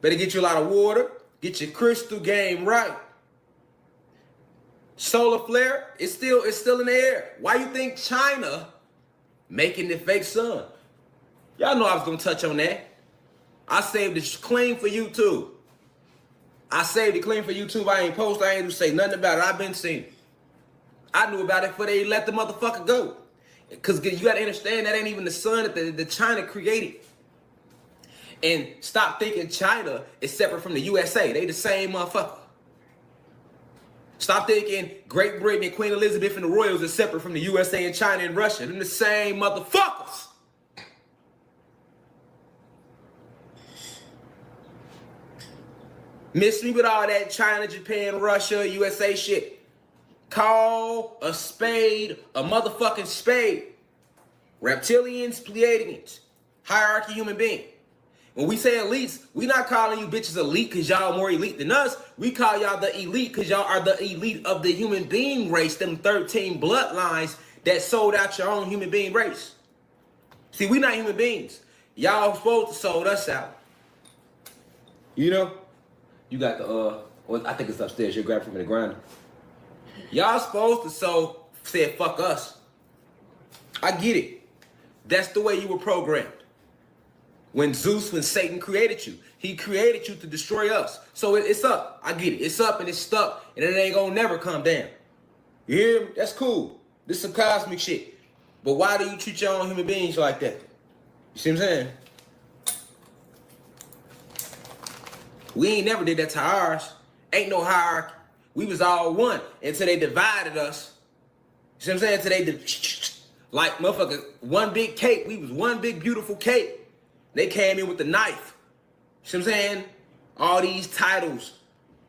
Better get you a lot of water. Get your crystal game right. Solar flare, it's still in the air. Why you think China making the fake sun? Y'all know I was gonna touch on that. I saved it clean for YouTube. I saved it clean for YouTube. I ain't post. I ain't even say nothing about it. I've been seeing it. I knew about it before they let the motherfucker go. Because you got to understand that ain't even the sun that the China created. And stop thinking China is separate from the USA. They the same motherfucker. Stop thinking Great Britain and Queen Elizabeth and the Royals are separate from the USA and China and Russia. They're the same motherfuckers. Miss me with all that China, Japan, Russia, USA shit. Call a spade a motherfucking spade. Reptilians, Pleiadians, hierarchy human being. When we say elites, we not calling you bitches elite because y'all more elite than us. We call y'all the elite because y'all are the elite of the human being race, them 13 bloodlines that sold out your own human being race. See, we not human beings. Y'all supposed to sold us out. You know? You got the, well, I think it's upstairs. You'll grab it from the ground. Y'all supposed to say fuck us. I get it. That's the way you were programmed. When Satan created you, he created you to destroy us. So it's up. I get it. It's up and it's stuck and it ain't gonna never come down. You hear me? That's cool. This is some cosmic shit. But why do you treat your own human beings like that? You see what I'm saying? We ain't never did that to ours. Ain't no hierarchy. We was all one until they divided us. You see what I'm saying? Until they like motherfucker, one big cake. We was one big beautiful cake. They came in with the knife. You see what I'm saying? All these titles.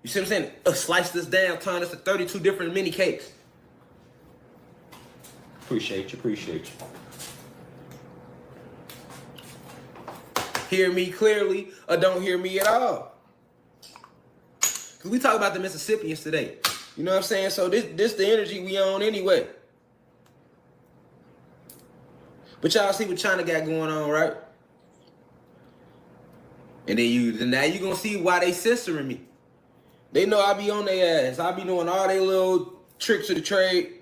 You see what I'm saying? Sliced us down, turned us to 32 different mini cakes. Appreciate you. Hear me clearly or don't hear me at all. Cause we talk about the Mississippians today. You know what I'm saying? So this the energy we on anyway. But y'all see what China got going on, right? And then now you gonna see why they censoring me. They know I be on their ass. I be doing all their little tricks of the trade.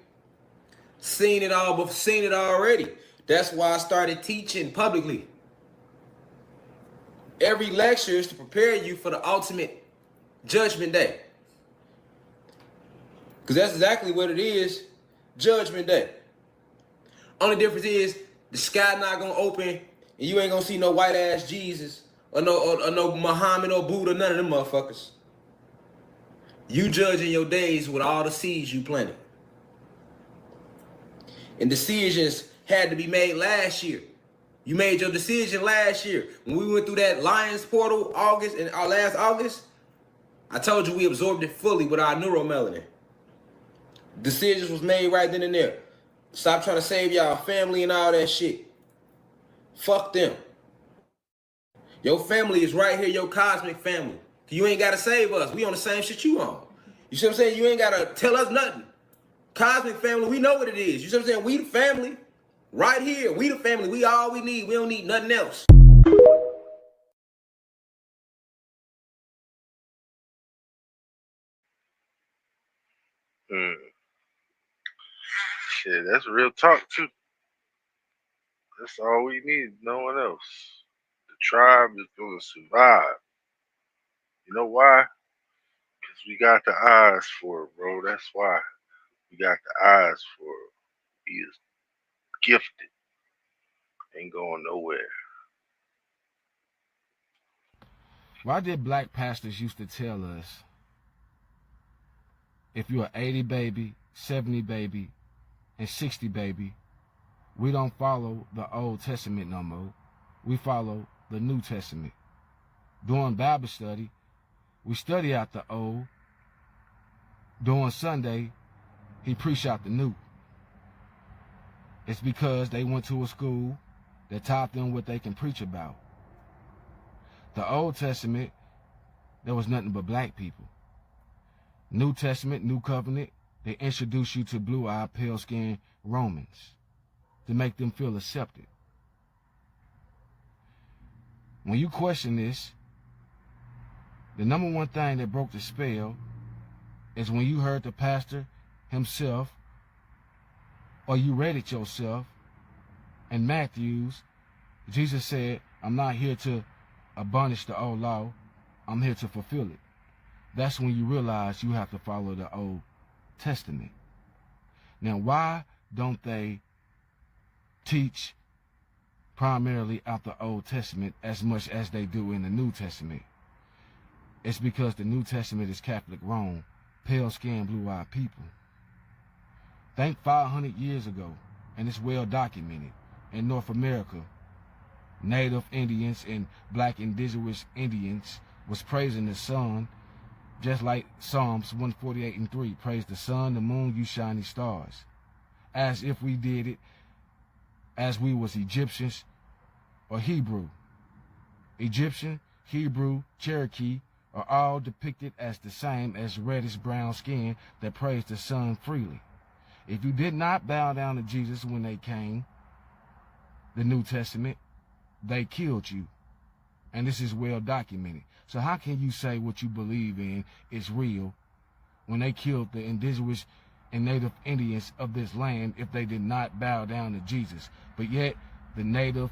Seen it all, but seen it already. That's why I started teaching publicly. Every lecture is to prepare you for the ultimate Judgment Day. Because that's exactly what it is. Judgment Day. Only difference is the sky not gonna open and you ain't gonna see no white ass Jesus or no Muhammad or Buddha, none of them motherfuckers. You judging your days with all the seeds you planted. And decisions had to be made last year. You made your decision last year. When we went through that Lions portal last August, I told you we absorbed it fully with our neuromelanin. Decisions was made right then and there. Stop trying to save y'all family and all that shit. Fuck them. Your family is right here, your cosmic family. You ain't gotta save us. We on the same shit you on. You see what I'm saying? You ain't gotta tell us nothing. Cosmic family, we know what it is. You see what I'm saying? We the family. Right here, we the family. We all we need. We don't need nothing else. Shit, that's real talk too. That's all we need. No one else. The tribe is gonna survive. You know why? Because we got the eyes for it, bro. That's why. We got the eyes for it. He is gifted. Ain't going nowhere. Why did black pastors used to tell us, if you're an 80 baby, 70 baby, and 60 baby, we don't follow the Old Testament no more. We follow the New Testament. During Bible study, we study out the Old. During Sunday, he preached out the New. It's because they went to a school that taught them what they can preach about. The Old Testament, there was nothing but black people. New Testament, New Covenant, they introduce you to blue-eyed, pale-skinned Romans to make them feel accepted. When you question this, the number one thing that broke the spell is when you heard the pastor himself, or you read it yourself, in Matthew's, Jesus said, I'm not here to abolish the old law, I'm here to fulfill it. That's when you realize you have to follow the Old Testament. Now, why don't they teach primarily out the Old Testament as much as they do in the New Testament? It's because the New Testament is Catholic Rome, pale-skinned, blue-eyed people. Think 500 years ago, and it's well documented, in North America, Native Indians and black indigenous Indians was praising the sun, just like Psalms 148:3, praise the sun, the moon, you shiny stars, as if we did it as we was Egyptians or Hebrew. Egyptian, Hebrew, Cherokee are all depicted as the same as reddish brown skin that praise the sun freely. If you did not bow down to Jesus when they came, the New Testament, they killed you. And this is well documented. So how can you say what you believe in is real when they killed the indigenous and native Indians of this land if they did not bow down to Jesus? But yet the native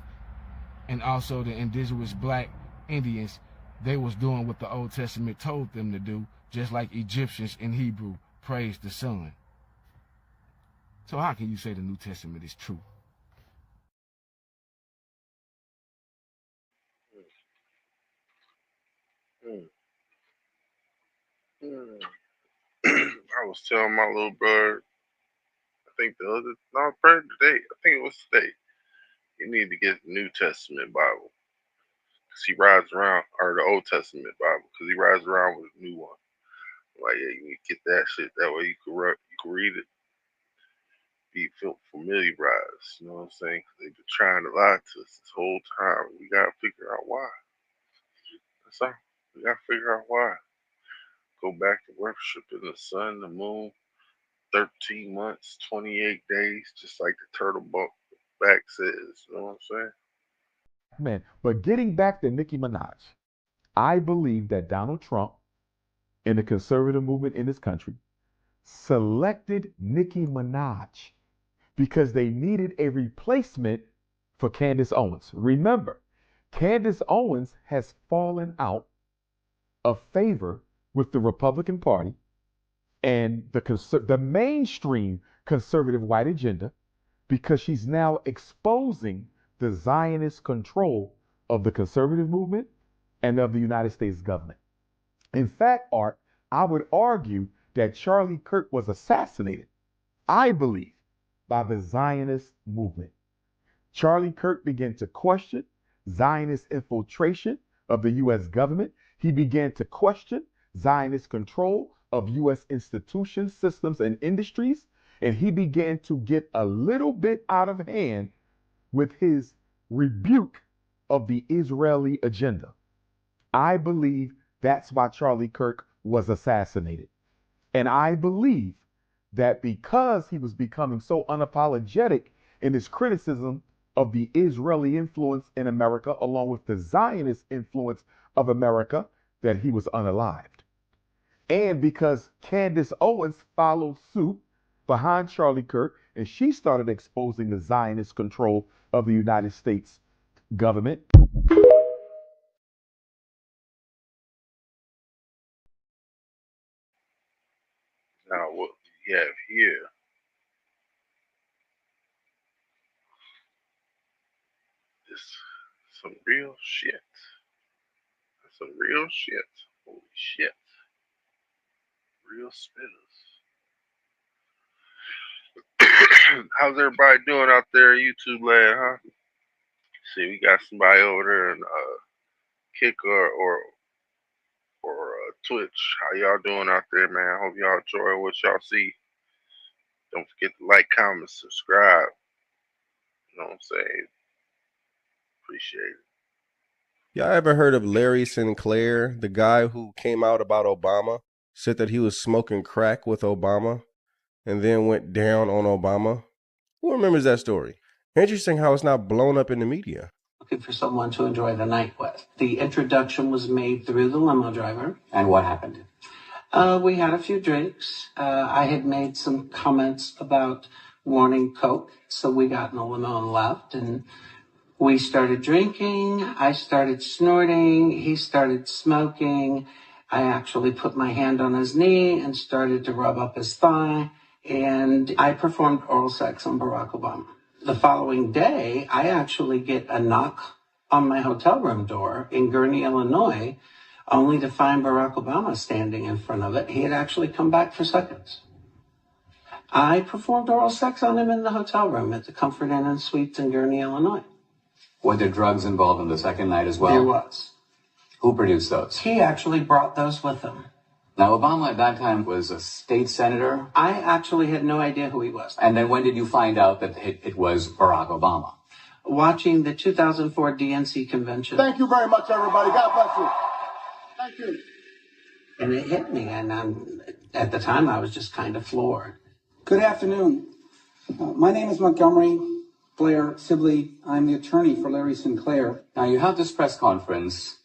and also the indigenous black Indians, they was doing what the Old Testament told them to do, just like Egyptians in Hebrew praised the sun. So how can you say the New Testament is true? I was telling my little brother, probably today, I think it was today, you need to get the New Testament Bible. Because he rides around, or the Old Testament Bible, because he rides around with a new one. Like, yeah, you need to get that shit. That way you can read it, be familiarized. You know what I'm saying? They've been trying to lie to us this whole time. We got to figure out why. That's all. We got to figure out why. Go back to worshiping the sun, the moon, 13 months, 28 days, just like the turtle back says. You know what I'm saying? Man, but getting back to Nicki Minaj, I believe that Donald Trump and the conservative movement in this country selected Nicki Minaj because they needed a replacement for Candace Owens. Remember, Candace Owens has fallen out of favor with the Republican Party and the mainstream conservative white agenda because she's now exposing the Zionist control of the conservative movement and of the United States government. In fact, Art, I would argue that Charlie Kirk was assassinated, I believe, by the Zionist movement. Charlie Kirk began to question Zionist infiltration of the U.S. government. He began to question Zionist control of U.S. institutions, systems, and industries, and he began to get a little bit out of hand with his rebuke of the Israeli agenda. I believe that's why Charlie Kirk was assassinated. And I believe that because he was becoming so unapologetic in his criticism of the Israeli influence in America, along with the Zionist influence of America, that he was unalived. And because Candace Owens followed suit behind Charlie Kirk, and she started exposing the Zionist control of the United States government. Now, what we have here is some real shit. Some real shit. Holy shit. Real spitters. How's everybody doing out there in YouTube land, huh? See, we got somebody over there in Kick or Twitch. How y'all doing out there, man? Hope y'all enjoy what y'all see. Don't forget to like, comment, subscribe. You know what I'm saying? Appreciate it. Y'all ever heard of Larry Sinclair, the guy who came out about Obama, said that he was smoking crack with Obama, and then went down on Obama? Who remembers that story? Interesting how it's not blown up in the media. Looking for someone to enjoy the night with. The introduction was made through the limo driver. And what happened? We had a few drinks. I had made some comments about wanting Coke, so we got in the limo and left, and we started drinking. I started snorting. He started smoking. I actually put my hand on his knee and started to rub up his thigh, and I performed oral sex on Barack Obama. The following day, I actually get a knock on my hotel room door in Gurnee, Illinois, only to find Barack Obama standing in front of it. He had actually come back for seconds. I performed oral sex on him in the hotel room at the Comfort Inn and Suites in Gurnee, Illinois. Were there drugs involved in the second night as well? There was. Who produced those? He actually brought those with him. Now, Obama at that time was a state senator. I actually had no idea who he was. And then when did you find out that it was Barack Obama? Watching the 2004 DNC convention. Thank you very much, everybody. God bless you. Thank you. And it hit me, and at the time I was just kind of floored. Good afternoon. My name is Montgomery Blair Sibley. I'm the attorney for Larry Sinclair. Now, you have this press conference.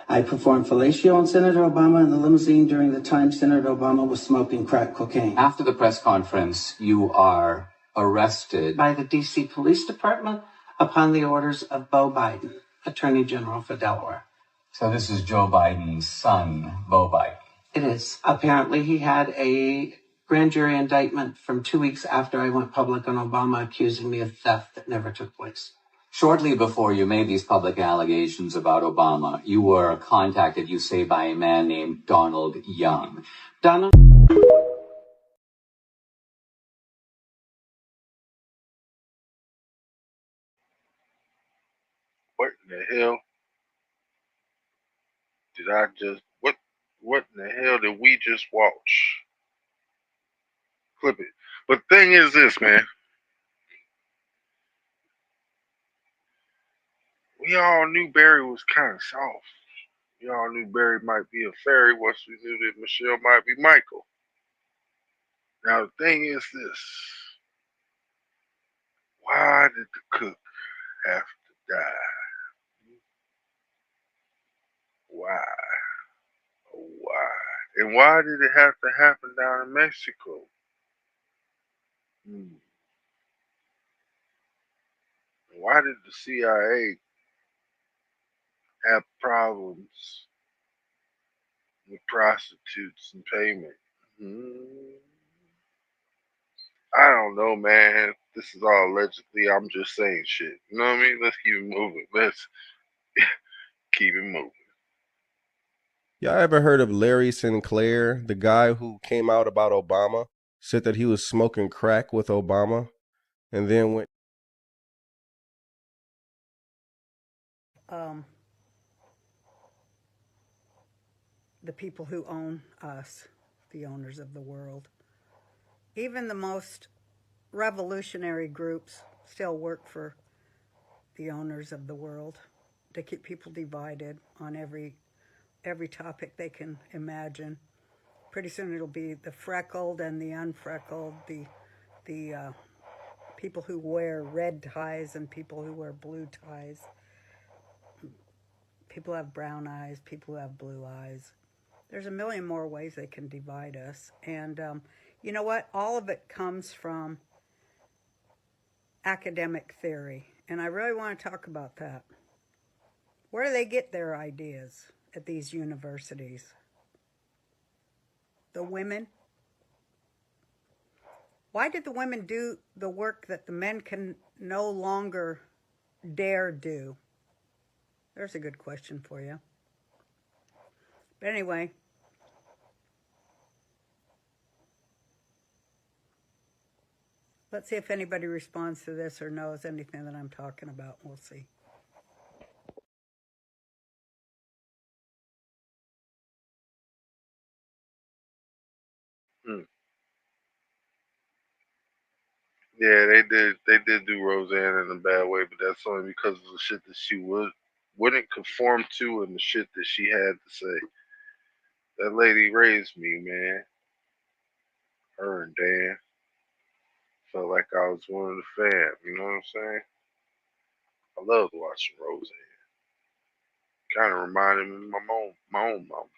I performed fellatio on Senator Obama in the limousine during the time Senator Obama was smoking crack cocaine. After the press conference, you are arrested by the D.C. Police Department upon the orders of Beau Biden, Attorney General for Delaware. So this is Joe Biden's son, Beau Biden. It is. Apparently he had a grand jury indictment from 2 weeks after I went public on Obama accusing me of theft that never took place. Shortly before you made these public allegations about Obama, you were contacted, you say, by a man named Donald Young. Donald? What in the hell did I just, what in the hell did we just watch? Clip it. But the thing is this, man. We all knew Barry was kind of soft. We all knew Barry might be a fairy once we knew that Michelle might be Michael. Now the thing is this. Why did the cook have to die? Why? Why? And why did it have to happen down in Mexico? Why did the CIA have problems with prostitutes and payment? I don't know, man. This is all allegedly. I'm just saying shit. You know what I mean? Let's keep it moving. Let's keep it moving. Y'all ever heard of Larry Sinclair, the guy who came out about Obama, said that he was smoking crack with Obama, and then went... The people who own us, the owners of the world. Even the most revolutionary groups still work for the owners of the world to keep people divided on every topic they can imagine. Pretty soon it'll be the freckled and the unfreckled, the people who wear red ties and people who wear blue ties. People have brown eyes, people who have blue eyes. There's a million more ways they can divide us. And you know what? All of it comes from academic theory. And I really want to talk about that. Where do they get their ideas at these universities? The women? Why did the women do the work that the men can no longer dare do? There's a good question for you. But anyway, let's see if anybody responds to this or knows anything that I'm talking about. We'll see. Yeah, they did. They did do Roseanne in a bad way, but that's only because of the shit that she wouldn't conform to and the shit that she had to say. That lady raised me, man. Her and Dan. Felt like I was one of the fam. You know what I'm saying? I loved watching Roseanne. Kind of reminded me of my own mama.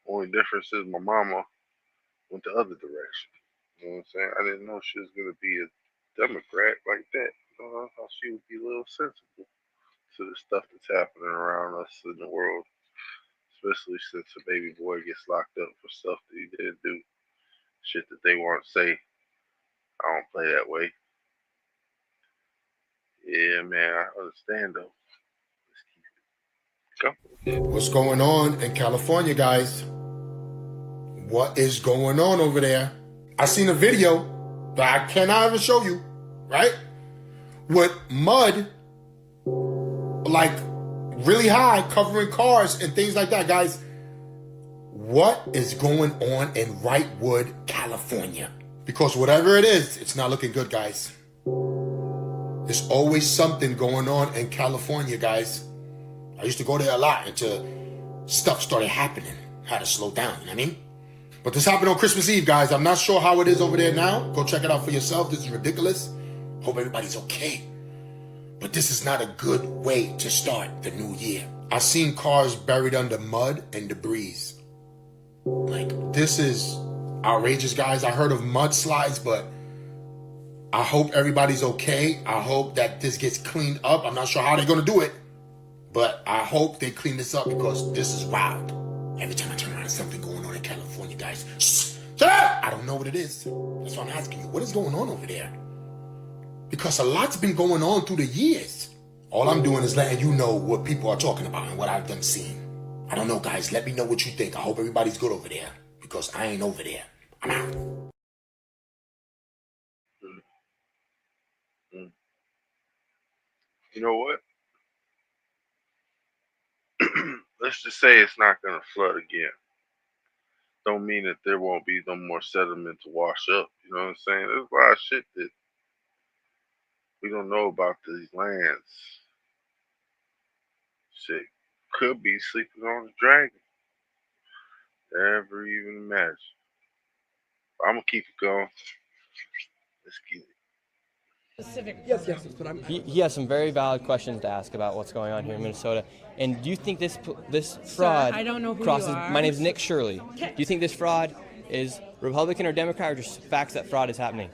Only difference is my mama went the other direction. You know what I'm saying? I didn't know she was gonna be a Democrat like that. You know, I thought she would be a little sensible to the stuff that's happening around us in the world, especially since a baby boy gets locked up for stuff that he didn't do. Shit that they want to say. I don't play that way. Yeah, man, I understand though. What's going on in California, guys? What is going on over there? I seen a video that I cannot even show you, right? With mud, like really high, covering cars and things like that, guys. What is going on in Wrightwood, California? Because whatever it is, it's not looking good, guys. There's always something going on in California, guys. I used to go there a lot until stuff started happening. Had to slow down, you know what I mean? But this happened on Christmas Eve, guys. I'm not sure how it is over there now. Go check it out for yourself. This is ridiculous. Hope everybody's okay. But this is not a good way to start the new year. I've seen cars buried under mud and debris. Like, this is outrageous, guys. I heard of mudslides, but I hope everybody's okay. I hope that this gets cleaned up. I'm not sure how they're going to do it, but I hope they clean this up because this is wild. Every time I turn around, there's something going on in California, guys. Shut up! I don't know what it is. That's why I'm asking you. What is going on over there? Because a lot's been going on through the years. All I'm doing is letting you know what people are talking about and what I've done seen. I don't know, guys. Let me know what you think. I hope everybody's good over there because I ain't over there. I'm out. You know what? Let's just say it's not going to flood again. Don't mean that there won't be no more sediment to wash up. You know what I'm saying? There's a lot of shit that we don't know about these lands. Shit could be sleeping on the dragon. Never even imagine. But I'm going to keep it going. Let's get it. Yes, but he has some very valid questions to ask about what's going on here in Minnesota. And do you think this fraud I don't know who crosses? you are. My name is Nick Shirley. Okay. Do you think this fraud is Republican or Democrat, or just facts that fraud is happening?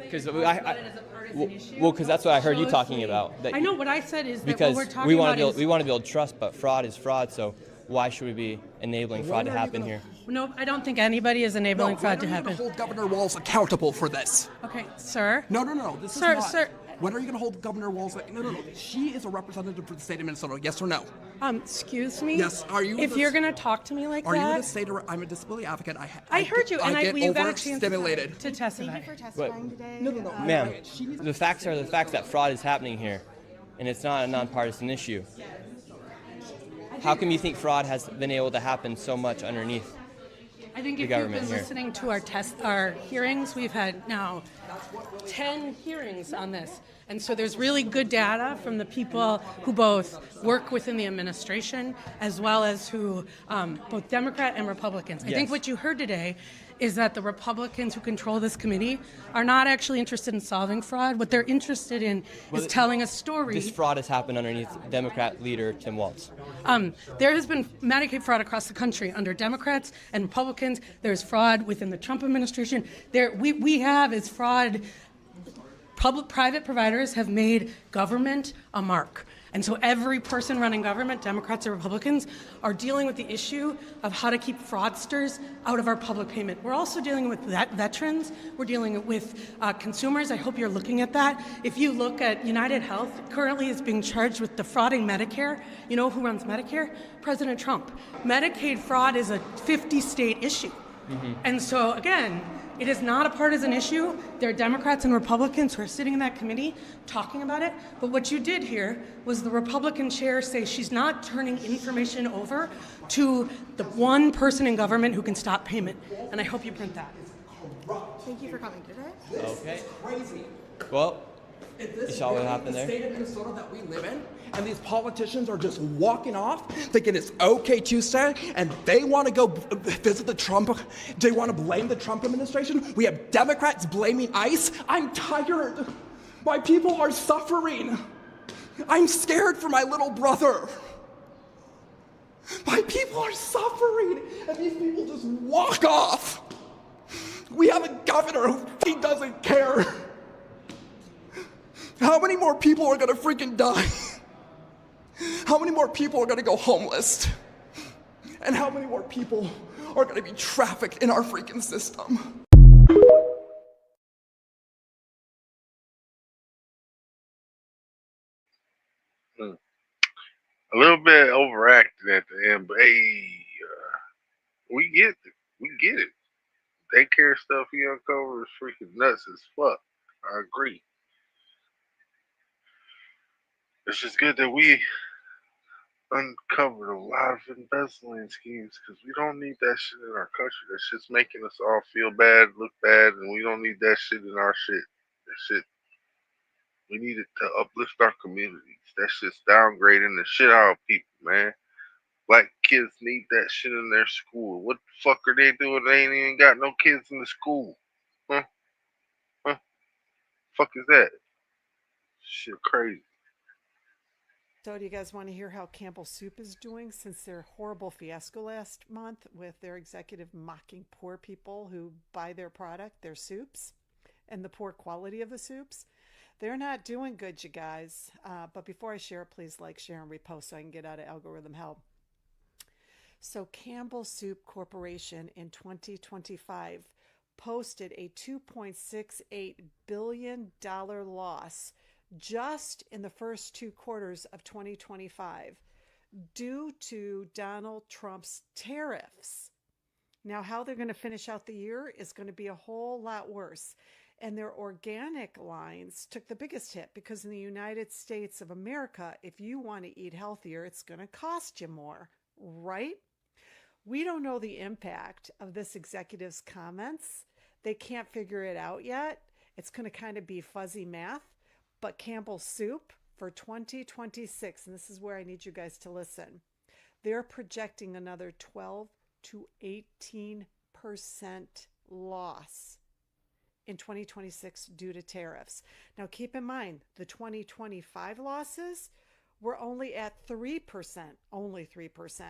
Because because that's what I heard you talking about. That I know what I said is that because what we're talking we want about to we want to build trust, but fraud is fraud. So why should we be enabling fraud to happen here? No, I don't think anybody is enabling fraud to happen. Hold Governor Walz accountable for this. Okay, sir. No. This Sir, is not. sir. When are you going to hold Governor Walz? No. She is a representative for the state of Minnesota. Yes or no? Excuse me. Yes. Are you? If you're gonna talk to me like are that, you going to say to her, "I'm a disability advocate"? I heard you, and get you got a chance overstimulated. to testify. No. Ma'am, the facts are the facts that fraud is happening here, and it's not a nonpartisan issue. How come you think fraud has been able to happen so much underneath I think the if you've government been here? listening to our hearings, we've had now 10 hearings on this. And so there's really good data from the people who both work within the administration as well as who, both Democrat and Republicans. I think Yes. what you heard today is that the Republicans who control this committee are not actually interested in solving fraud. What they're interested in is telling a story. This fraud has happened underneath Democrat leader Tim Walz. There has been Medicaid fraud across the country under Democrats and Republicans. There's fraud within the Trump administration. We have is fraud. Private providers have made government a mark. And so every person running government, Democrats or Republicans, are dealing with the issue of how to keep fraudsters out of our public payment. We're also dealing with veterans. We're dealing with consumers. I hope you're looking at that. If you look at United Health, currently is being charged with defrauding Medicare. You know who runs Medicare? President Trump. Medicaid fraud is a 50-state issue. And so, again, it is not a partisan issue. There are Democrats and Republicans who are sitting in that committee talking about it. But what you did here was the Republican chair say she's not turning information over to the one person in government who can stop payment. And I hope you print that. Thank you for coming today. Okay. Crazy. Well, If you this is saw what really happened the there? state of Minnesota that we live in, and these politicians are just walking off, thinking it's okay Tuesday, and they want to go visit the Trump, they want to blame the Trump administration. We have Democrats blaming ICE. I'm tired. My people are suffering. I'm scared for my little brother. My people are suffering, and these people just walk off. We have a governor who he doesn't care. How many more people are gonna freaking die? How many more people are gonna go homeless? And how many more people are gonna be trafficked in our freaking system? A little bit overacted at the end, but hey, we get it. We get it. Daycare stuff he uncovered is freaking nuts as fuck. I agree. It's just good that we uncovered a lot of embezzling schemes because we don't need that shit in our country. That shit's making us all feel bad, look bad, and we don't need that shit in our shit. That shit, we need it to uplift our communities. That shit's downgrading the shit out of people, man. Black kids need that shit in their school. What the fuck are they doing? They ain't even got no kids in the school. Huh? Huh? Fuck is that? Shit crazy. So do you guys want to hear how Campbell Soup is doing since their horrible fiasco last month with their executive mocking poor people who buy their product, their soups, and the poor quality of the soups? They're not doing good, you guys. But before I share, please like, share, and repost so I can get out of algorithm hell. So Campbell Soup Corporation in 2025 posted a $2.68 billion loss just in the first 2 quarters of 2025 due to Donald Trump's tariffs. Now, how they're going to finish out the year is going to be a whole lot worse. And their organic lines took the biggest hit because in the United States of America, if you want to eat healthier, it's going to cost you more, right? We don't know the impact of this executive's comments. They can't figure it out yet. It's going to kind of be fuzzy math. But Campbell Soup for 2026, and this is where I need you guys to listen, they're projecting another 12 to 18% loss in 2026 due to tariffs. Now keep in mind, the 2025 losses were only at 3%, only 3%.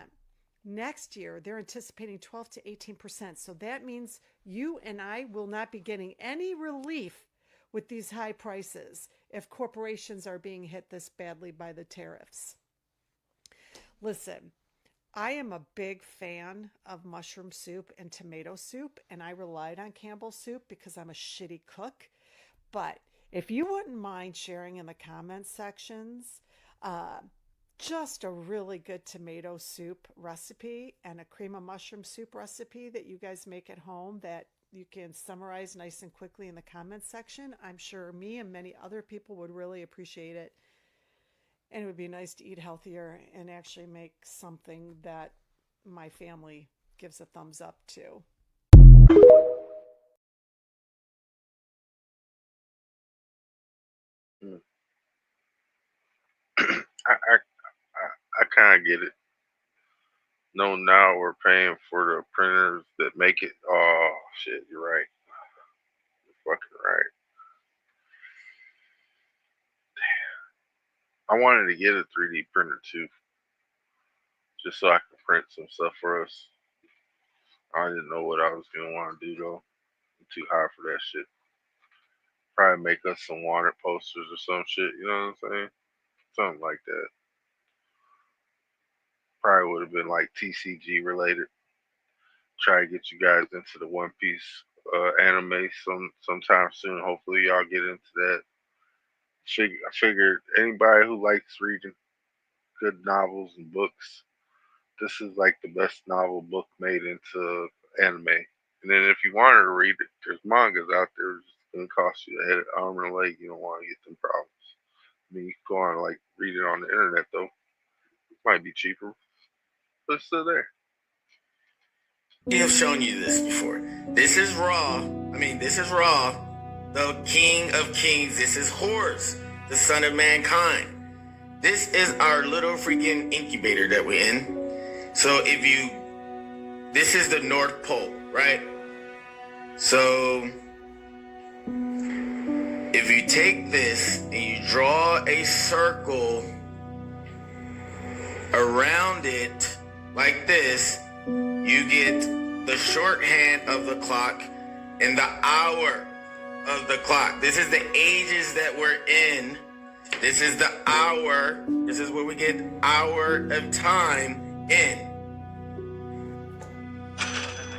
Next year, they're anticipating 12 to 18%. So that means you and I will not be getting any relief with these high prices if corporations are being hit this badly by the tariffs. Listen, I am a big fan of mushroom soup and tomato soup, and I relied on Campbell Soup because I'm a shitty cook. But if you wouldn't mind sharing in the comments sections, just a really good tomato soup recipe and a cream of mushroom soup recipe that you guys make at home that you can summarize nice and quickly in the comments section. I'm sure me and many other people would really appreciate it. And it would be nice to eat healthier and actually make something that my family gives a thumbs up to. Mm. I kind of get it. No, now we're paying for the printers that make it. Oh shit, you're right. You're fucking right. I wanted to get a 3D printer too, just so I could print some stuff for us. I didn't know what I was gonna want to do though. I'm too high for that shit. Probably make us some wanted posters or some shit. You know what I'm saying? Something like that. Probably would have been like TCG related. Try to get you guys into the One Piece anime sometime soon. Hopefully y'all get into that. I figured anybody who likes reading good novels and books, this is like the best novel book made into anime. And then if you wanted to read it, there's mangas out there. It's gonna cost you a head, arm, and a leg. You don't want to get them problems. I mean, you can go on and like read it on the internet though. It might be cheaper, but it's still there. I have shown you this before. This is Ra. This is Ra, the King of Kings. This is Horus, the son of mankind. This is our little freaking incubator that we're in. So this is the North Pole, right? So if you take this and you draw a circle around it like this, you get the shorthand of the clock and the hour of the clock. This is the ages that we're in. This is the hour. This is where we get hour of time in.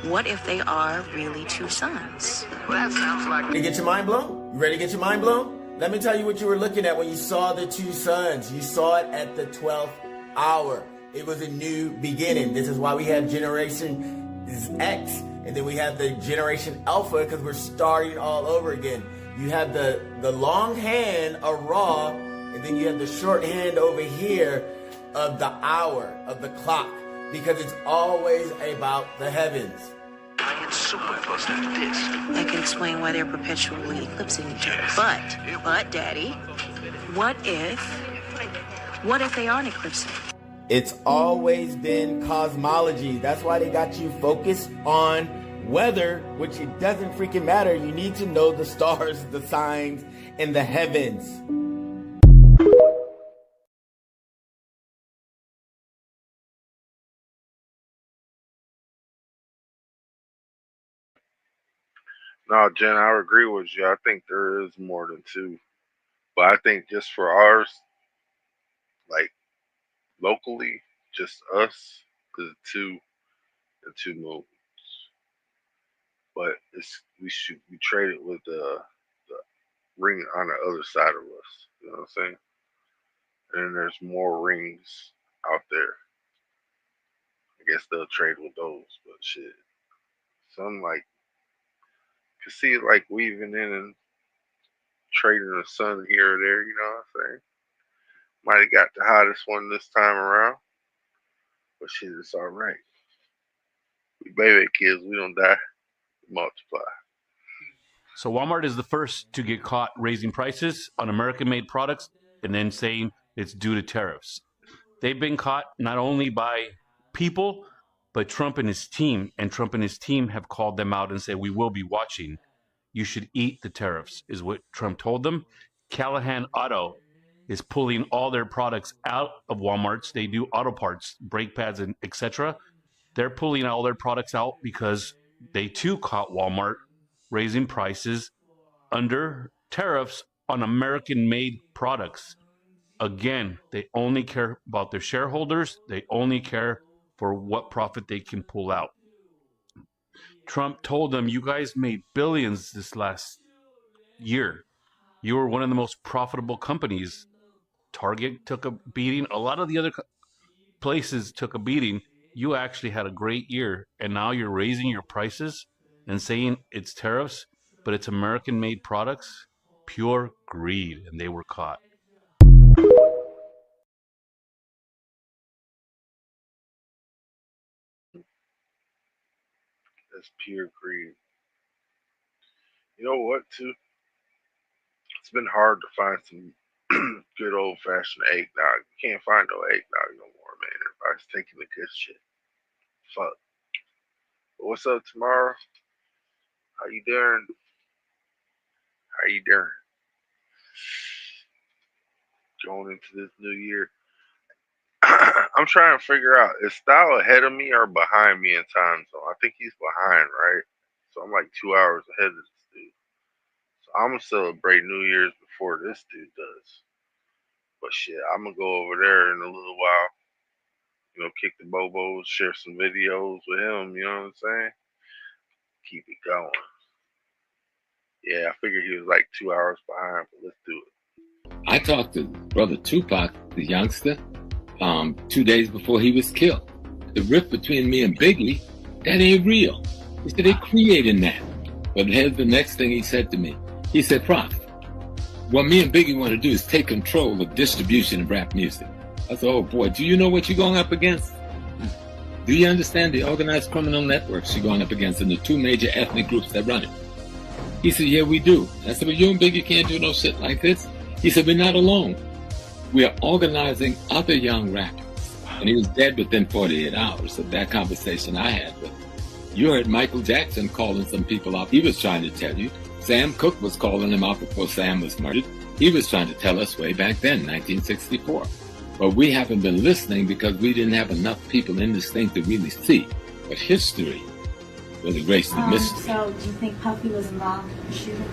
What if they are really two suns? Well, that sounds like... Ready to get your mind blown? You ready to get your mind blown? Let me tell you what you were looking at when you saw the two suns. You saw it at the 12th hour. It was a new beginning. This is why we have Generation X, and then we have the Generation Alpha, because we're starting all over again. You have the long hand of Ra, and then you have the short hand over here of the hour, of the clock, because it's always about the heavens. I am superimposed after this. That can explain why they're perpetually eclipsing each other. But, Daddy, what if they aren't eclipsing? It's always been cosmology. That's why they got you focused on weather, which it doesn't freaking matter. You need to know the stars, the signs, and the heavens. No, Jen, I agree with you. I think there is more than two. But I think just for ours, like locally, just us, the two moons. But we trade it with the ring on the other side of us. You know what I'm saying? And then there's more rings out there. I guess they'll trade with those, but shit. Some like could see it like weaving in and trading the sun here or there, you know what I'm saying? Might have got the hottest one this time around. But shit, it's alright. We baby kids, we don't die, we multiply. So Walmart is the first to get caught raising prices on American-made products and then saying it's due to tariffs. They've been caught not only by people, but Trump and his team. And Trump and his team have called them out and said, we will be watching. You should eat the tariffs, is what Trump told them. Callahan Auto is pulling all their products out of Walmart's. They do auto parts, brake pads, and etc. They're pulling all their products out because they too caught Walmart raising prices under tariffs on American-made products. Again, they only care about their shareholders. They only care for what profit they can pull out. Trump told them, you guys made billions this last year. You were one of the most profitable companies. Target took a beating. A lot of the other places took a beating. You actually had a great year, and now you're raising your prices and saying it's tariffs, but it's American-made products. Pure greed, and they were caught. That's pure greed. You know what, too? It's been hard to find some good old-fashioned eggnog. You can't find no eggnog no more, man. Everybody's taking the good shit. Fuck. But what's up tomorrow? How you doing? How you doing? Going into this new year. I'm trying to figure out, is Style ahead of me or behind me in time zone? I think he's behind, right? So I'm like 2 hours ahead of this dude. So I'm going to celebrate New Year's before this dude does. But shit, I'm going to go over there in a little while. You know, kick the bobos, share some videos with him, you know what I'm saying? Keep it going. Yeah, I figured he was like 2 hours behind, but let's do it. I talked to Brother Tupac, the youngster, 2 days before he was killed. The rift between me and Biggie, that ain't real. He said, they creating that. But here's the next thing he said to me. He said, Prof, what me and Biggie want to do is take control of distribution of rap music. I said, oh boy, do you know what you're going up against? Do you understand the organized criminal networks you're going up against and the two major ethnic groups that run it? He said, yeah, we do. I said, but you and Biggie can't do no shit like this. He said, we're not alone. We are organizing other young rappers. And he was dead within 48 hours of that conversation I had with him. You heard Michael Jackson calling some people out. He was trying to tell you. Sam Cooke was calling him out before Sam was murdered. He was trying to tell us way back then, 1964. But we haven't been listening because we didn't have enough people in this thing to really see. But history will erase the mystery. So do you think Puffy was involved in the shooting?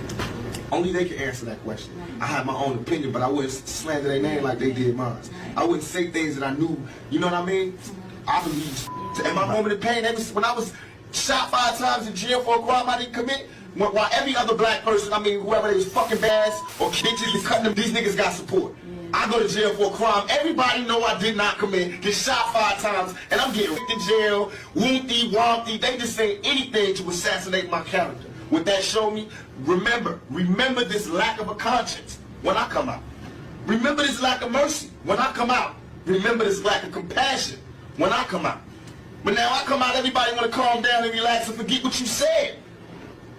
Only they can answer that question. I have my own opinion, but I wouldn't slander their name like they did mine. I wouldn't say things that I knew, you know what I mean? I believe. In my moment of pain, when I was shot 5 times in jail for a crime I didn't commit, while every other black person, I mean, whoever they was fucking bads or bitches cutting them, these niggas got support. I go to jail for a crime everybody know I did not commit, get shot 5 times, and I'm getting ripped in jail, wompy, they just say anything to assassinate my character. What that showed me, remember this lack of a conscience when I come out. Remember this lack of mercy when I come out. Remember this lack of compassion when I come out. But now I come out, everybody want to calm down and relax and forget what you said.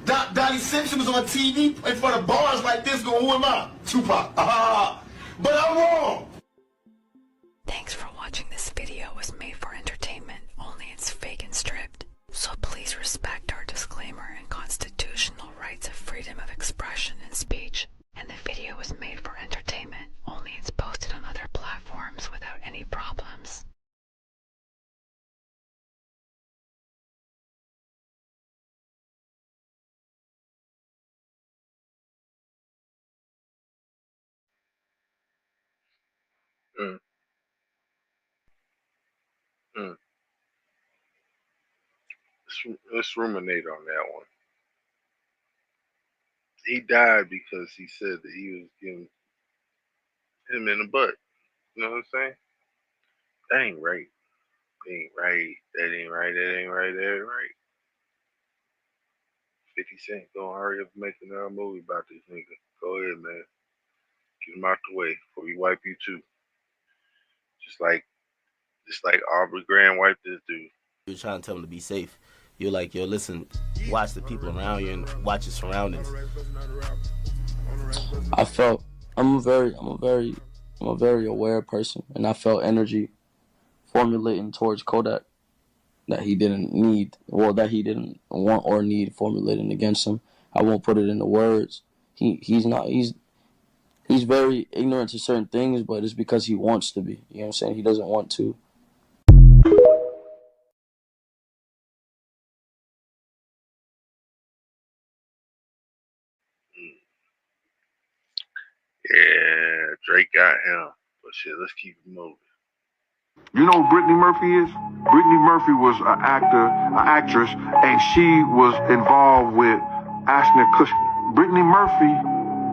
Donnie Simpson was on TV in front of bars like this going, who am I? Tupac. But I'm wrong. Thanks for watching. This video was made for entertainment. Only it's fake and stripped. So please respect our disclaimer and constitutional rights of freedom of expression and speech. And the video was made for entertainment. Only it's posted on other platforms without any problems. Let's ruminate on that one. He died because he said that he was getting him in the butt. You know what I'm saying? That ain't right. That ain't right. That ain't right. That ain't right. That ain't right. 50 Cent gonna hurry up and make another movie about this nigga. Go ahead, man. Get him out the way before we wipe you too. Just like Aubrey Graham wiped this dude. You're trying to tell him to be safe. You're like, yo, listen, watch the people around you and watch your surroundings. I'm a very aware person, and I felt energy formulating towards Kodak that he didn't need, or that he didn't want or need formulating against him. I won't put it into words. He's very ignorant to certain things, but it's because he wants to be. You know what I'm saying? He doesn't want to. Yeah, Drake got him. But shit, let's keep it moving. You know who Brittany Murphy is? Brittany Murphy was an actress, and she was involved with Ashton Kutcher. Brittany Murphy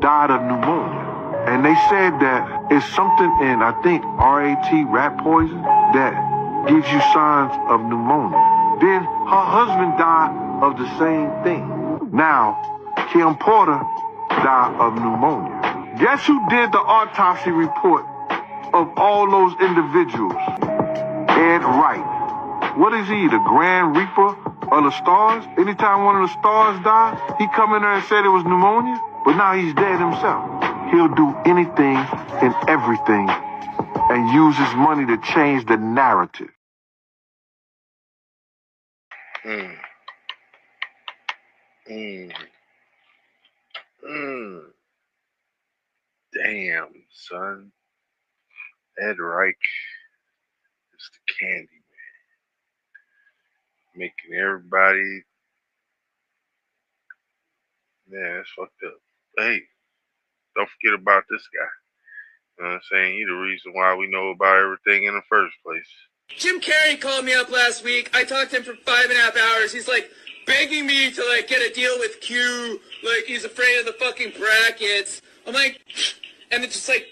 died of pneumonia. And they said that it's something in, I think, rat poison, that gives you signs of pneumonia. Then her husband died of the same thing. Now, Kim Porter died of pneumonia. Guess who did the autopsy report of all those individuals? Ed Wright. What is he, the Grand Reaper of the stars. Anytime one of the stars died, he come in there and said it was pneumonia, but now he's dead himself. He'll do anything and everything and use his money to change the narrative. Mm. Mm. Mm. Damn, son. Ed Reich is the candy man. Making everybody, man, it's fucked up. Hey, don't forget about this guy. You know what I'm saying? He's the reason why we know about everything in the first place. Jim Carrey called me up last week. I talked to him for 5.5 hours. He's like begging me to like get a deal with Q. Like he's afraid of the fucking brackets. I'm like, and it's just like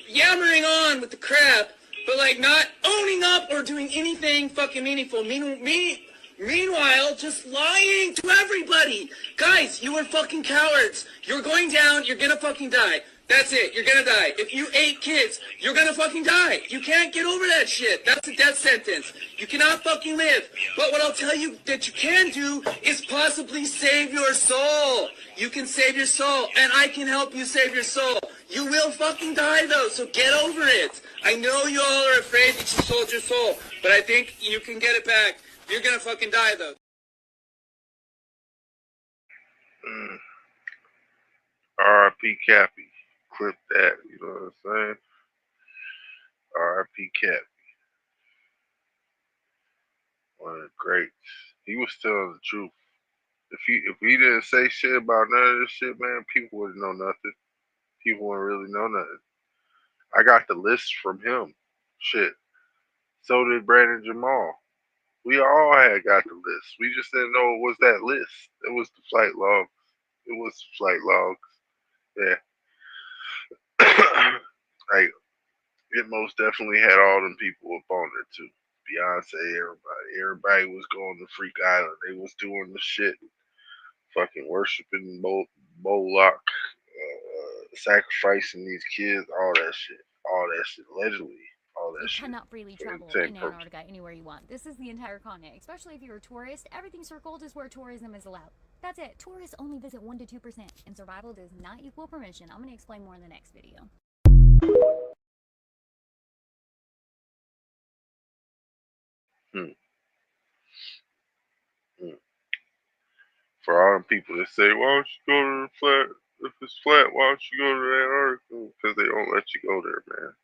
yammering on with the crap, but like not owning up or doing anything fucking meaningful. Meanwhile, just lying to everybody. Guys, you are fucking cowards. You're going down. You're gonna fucking die. That's it. You're gonna die. If you ate kids, you're gonna fucking die. You can't get over that shit. That's a death sentence. You cannot fucking live. But what I'll tell you that you can do is possibly save your soul. You can save your soul, and I can help you save your soul. You will fucking die, though, so get over it. I know you all are afraid that you sold your soul, but I think you can get it back. You're gonna fucking die, though. R.I.P. Cappy. Clip that, you know what I'm saying? R.I.P. Cappy. One of the greats. He was telling the truth. If he didn't say shit about none of this shit, man, people wouldn't know nothing. People wouldn't really know nothing. I got the list from him. Shit. So did Brandon Jamal. We all had got the list. We just didn't know it was that list. It was the flight logs. It was the flight logs. Yeah. Like, it most definitely had all them people up on it too. Beyonce, everybody was going to Freak Island. They was doing the shit, fucking worshiping Moloch, sacrificing these kids, all that shit, allegedly, all that You shit. cannot freely travel in Antarctica anywhere you want. This is the entire continent, especially if you're a tourist. Everything circled is where tourism is allowed. That's it. Tourists only visit 1 to 2%, and survival does not equal permission. I'm going to explain more in the next video. For all them people that say, why don't you go to the flat? If it's flat, why don't you go to Antarctica? Because they don't let you go there, man.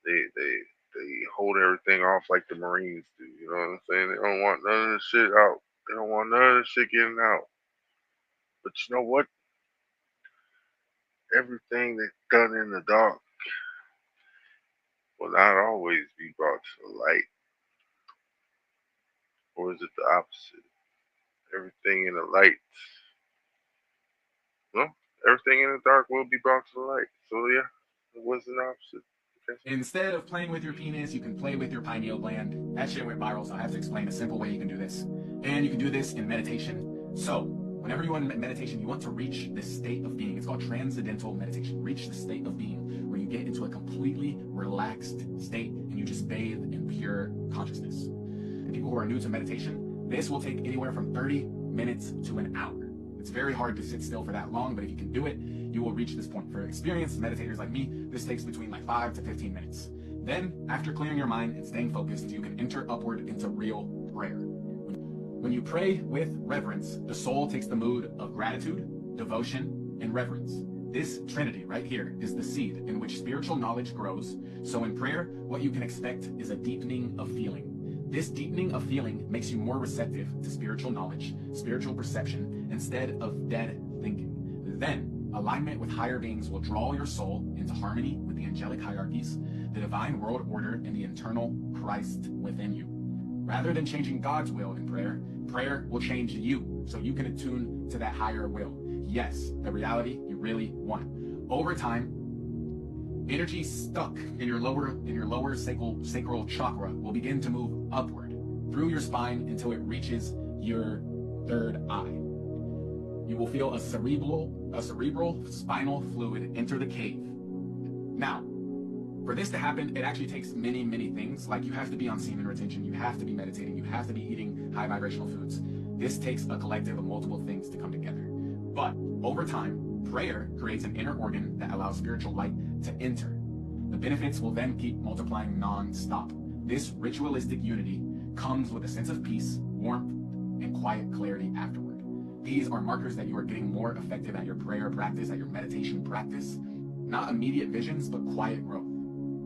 They hold everything off like the Marines do. You know what I'm saying? They don't want none of this shit out. They don't want none of this shit getting out. But you know what? Everything that's done in the dark will not always be brought to the light. Or is it the opposite? Everything in the light, no, everything in the dark will be brought to the light. So yeah, it was an opposite. Okay. Instead of playing with your penis, you can play with your pineal gland. That shit went viral, so I have to explain a simple way you can do this. And you can do this in meditation. So, whenever you want meditation, you want to reach this state of being. It's called transcendental meditation. Reach the state of being where you get into a completely relaxed state and you just bathe in pure consciousness. And people who are new to meditation, this will take anywhere from 30 minutes to an hour. It's very hard to sit still for that long, but if you can do it, you will reach this point. For experienced meditators like me, this takes between like 5 to 15 minutes. Then, after clearing your mind and staying focused, you can enter upward into real prayer. When you pray with reverence, the soul takes the mood of gratitude, devotion, and reverence. This trinity right here is the seed in which spiritual knowledge grows. So in prayer, what you can expect is a deepening of feeling. This deepening of feeling makes you more receptive to spiritual knowledge, spiritual perception, instead of dead thinking. Then, alignment with higher beings will draw your soul into harmony with the angelic hierarchies, the divine world order, and the eternal Christ within you. Rather than changing God's will in prayer, prayer will change you so you can attune to that higher will. Yes, the reality you really want. Over time, energy stuck in your lower sacral chakra will begin to move upward through your spine until it reaches your third eye. You will feel a cerebral spinal fluid enter the cave. Now, For this to happen, it actually takes many, many things. Like you have to be on semen retention, you have to be meditating, you have to be eating high vibrational foods. This takes a collective of multiple things to come together. But over time, prayer creates an inner organ that allows spiritual light to enter. The benefits will then keep multiplying non-stop. This ritualistic unity comes with a sense of peace, warmth, and quiet clarity afterward. These are markers that you are getting more effective at your prayer practice, at your meditation practice. Not immediate visions, but quiet growth.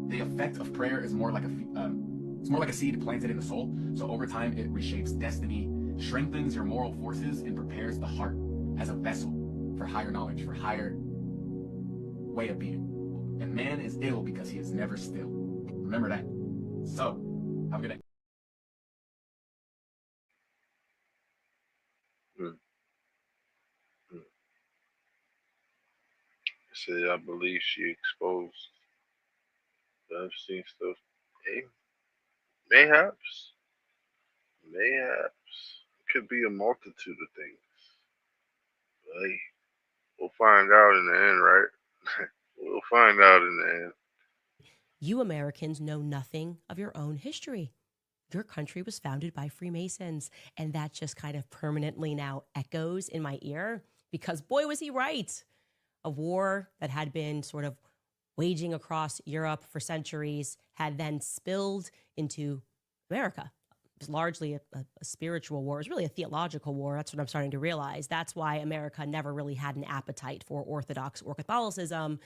The effect of prayer is more like a seed planted in the soul. So over time, it reshapes destiny, strengthens your moral forces, and prepares the heart as a vessel for higher knowledge, for higher way of being. And man is ill because he is never still. Remember that. So, have a good day. Said, I believe she exposed the Epstein stuff. Hey, mayhaps. It could be a multitude of things. But hey, we'll find out in the end, right? We'll find out in the end. You Americans know nothing of your own history. Your country was founded by Freemasons, and that just kind of permanently now echoes in my ear because boy, was he right. A war that had been sort of waging across Europe for centuries had then spilled into America. It was largely a spiritual war. It was really a theological war. That's what I'm starting to realize. That's why America never really had an appetite for Orthodox or Catholicism,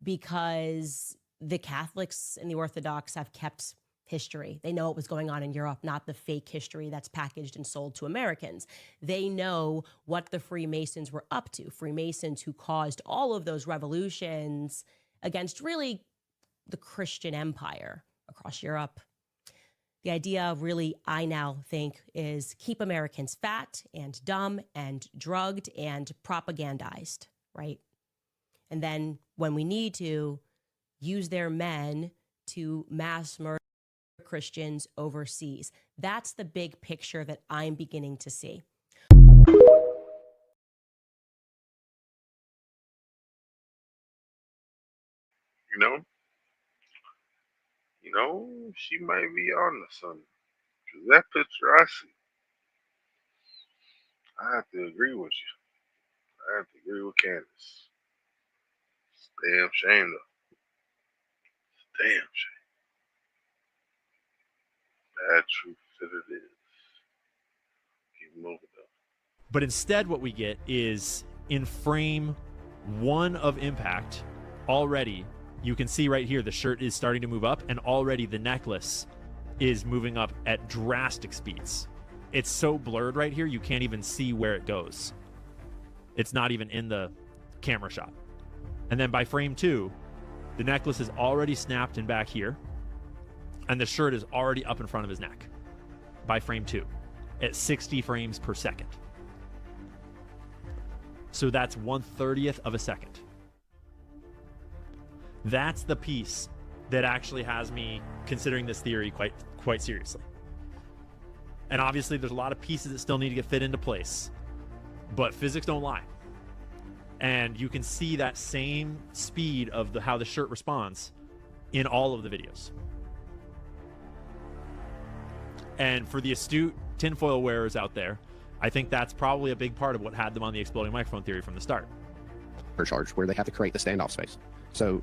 because the Catholics and the Orthodox have kept history. They know what was going on in Europe, not the fake history that's packaged and sold to Americans. They know what the Freemasons were up to. Freemasons who caused all of those revolutions against really the Christian empire across Europe. The idea really, I now think, is keep Americans fat and dumb and drugged and propagandized, right? And then when we need to, use their men to mass murder Christians overseas. That's the big picture that I'm beginning to see. You know, she might be on to something. Because that picture I see, I have to agree with you. I have to agree with Candace. It's a damn shame, though. It's a damn shame. Bad truth that it is. Keep moving, though. But instead what we get is in frame 1 of Impact, already you can see right here the shirt is starting to move up, and already the necklace is moving up at drastic speeds. It's so blurred right here, you can't even see where it goes. It's not even in the camera shot. And then by frame 2, the necklace is already snapped and back here, and the shirt is already up in front of his neck by frame 2 at 60 frames per second. So that's 1/30th of a second. That's the piece that actually has me considering this theory quite seriously. And obviously there's a lot of pieces that still need to get fit into place, but physics don't lie. And you can see that same speed of how the shirt responds in all of the videos. And for the astute tinfoil wearers out there, I think that's probably a big part of what had them on the exploding microphone theory from the start. Charge where they have to create the standoff space. So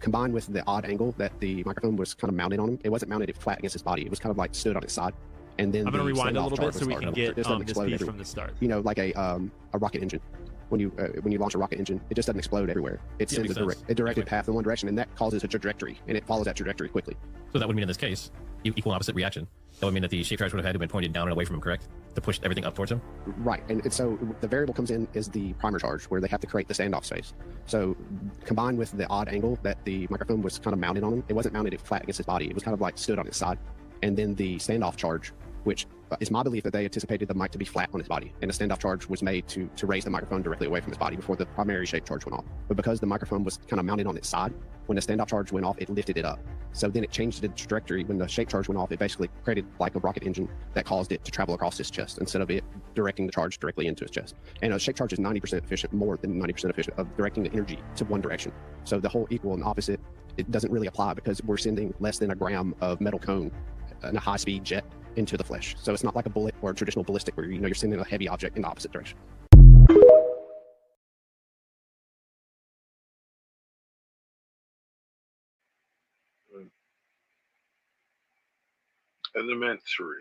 combined with the odd angle that the microphone was kind of mounted on him, it wasn't mounted flat against his body. It was kind of like stood on its side. And then I'm going to rewind a little bit so we can get this piece from the start. You know, like a rocket engine. When you launch a rocket engine, it just doesn't explode everywhere. It sends a directed path in one direction, and that causes a trajectory, and it follows that trajectory quickly. So that would mean in this case, equal and opposite reaction. That would mean that the shape charge would have had to have been pointed down and away from him, correct? To push everything up towards him? Right, and so the variable comes in is the primer charge, where they have to create the standoff space. So combined with the odd angle that the microphone was kind of mounted on him, it wasn't mounted flat against his body. It was kind of like stood on its side. And then the standoff charge, which is my belief that they anticipated the mic to be flat on his body, and the standoff charge was made to raise the microphone directly away from his body before the primary shape charge went off. But because the microphone was kind of mounted on its side, when the standoff charge went off, it lifted it up. So then it changed the trajectory. When the shape charge went off, it basically created like a rocket engine that caused it to travel across his chest instead of it directing the charge directly into his chest. And a shape charge is 90% efficient, more than 90% efficient of directing the energy to one direction. So the whole equal and opposite, it doesn't really apply because we're sending less than a gram of metal cone in a high-speed jet into the flesh. So it's not like a bullet or a traditional ballistic where you're sending a heavy object in the opposite direction. Elementary,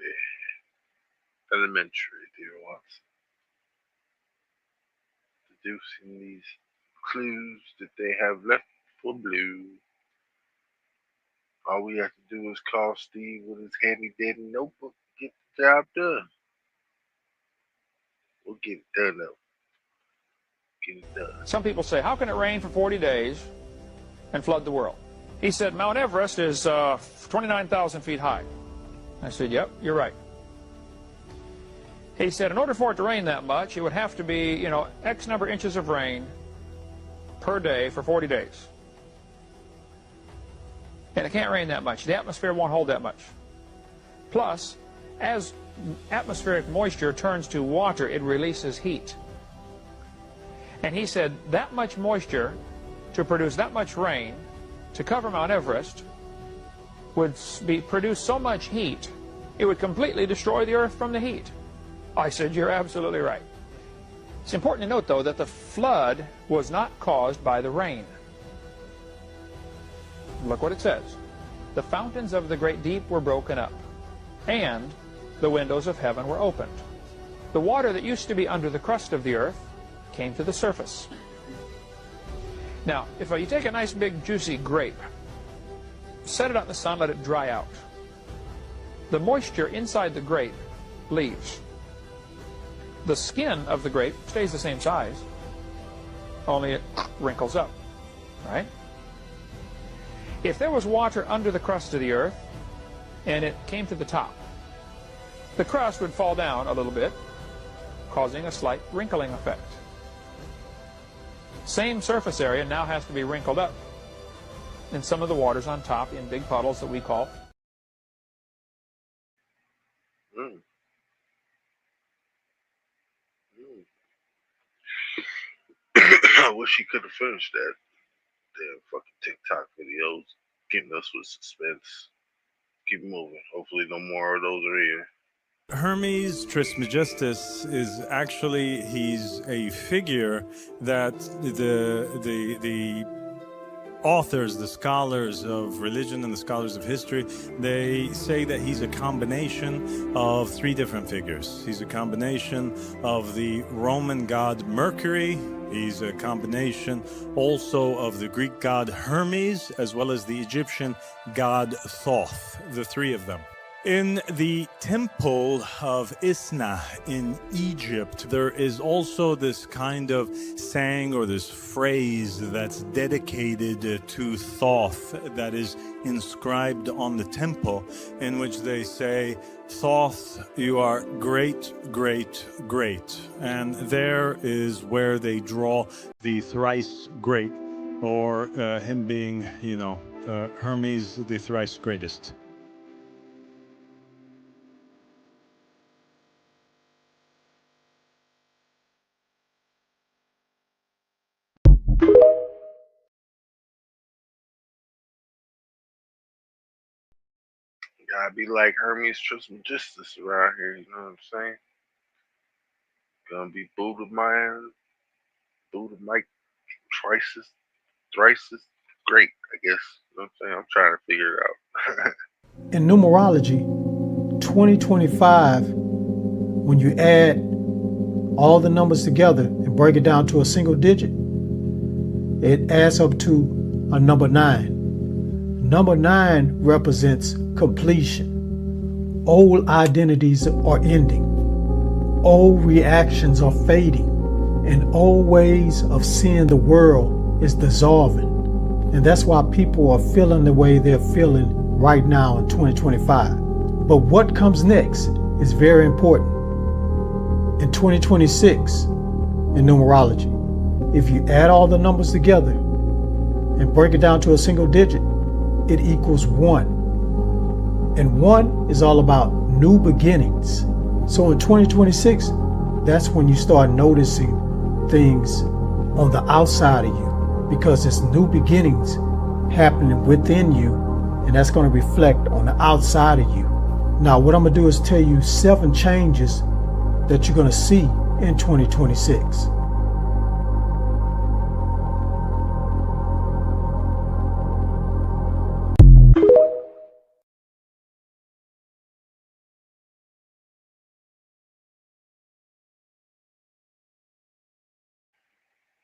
dear Watson. Deducing these clues that they have left for Blue. All we have to do is call Steve with his handy-dandy notebook to get the job done. We'll get it done, though. Get it done. Some people say, how can it rain for 40 days and flood the world? He said, Mount Everest is 29,000 feet high. I said, yep, you're right. He said, in order for it to rain that much, it would have to be, X number of inches of rain per day for 40 days. And it can't rain that much. The atmosphere won't hold that much. Plus, as atmospheric moisture turns to water, it releases heat. And he said that much moisture to produce that much rain to cover Mount Everest would produce so much heat, it would completely destroy the Earth from the heat. I said, you're absolutely right. It's important to note, though, that the flood was not caused by the rain. Look what it says. The fountains of the great deep were broken up, and the windows of heaven were opened. The water that used to be under the crust of the earth came to the surface. Now, if you take a nice big juicy grape, set it out in the sun, let it dry out. The moisture inside the grape leaves. The skin of the grape stays the same size, only it wrinkles up, right? If there was water under the crust of the earth and it came to the top, the crust would fall down a little bit, causing a slight wrinkling effect. Same surface area now has to be wrinkled up, and some of the water's on top in big puddles that we call. I wish he could have finished that damn fucking TikTok videos, getting us with suspense. Keep moving. Hopefully no more of those are here. Hermes Trismegistus is actually, he's a figure that the authors, the scholars of religion and the scholars of history, they say that he's a combination of three different figures. He's a combination of the Roman god Mercury. He's a combination also of the Greek god Hermes, as well as the Egyptian god Thoth, the three of them. In the temple of Isna in Egypt, there is also this kind of saying or this phrase that's dedicated to Thoth that is inscribed on the temple, in which they say, Thoth, you are great, great, great. And there is where they draw the thrice great, or him being, Hermes, the thrice greatest. Gotta be like Hermes Trismegistus around here, you know what I'm saying? Gonna be Buddha man, Buddha Mike, thrice great, I guess. You know what I'm saying? I'm trying to figure it out. In numerology, 2025, when you add all the numbers together and break it down to a single digit, it adds up to a number 9. Number 9 represents completion. Old identities are ending. Old reactions are fading. And old ways of seeing the world is dissolving. And that's why people are feeling the way they're feeling right now in 2025. But what comes next is very important. In 2026, in numerology, if you add all the numbers together and break it down to a single digit, it equals 1. And 1 is all about new beginnings. So in 2026, that's when you start noticing things on the outside of you, because it's new beginnings happening within you, and that's going to reflect on the outside of you. Now, what I'm going to do is tell you 7 changes that you're going to see in 2026.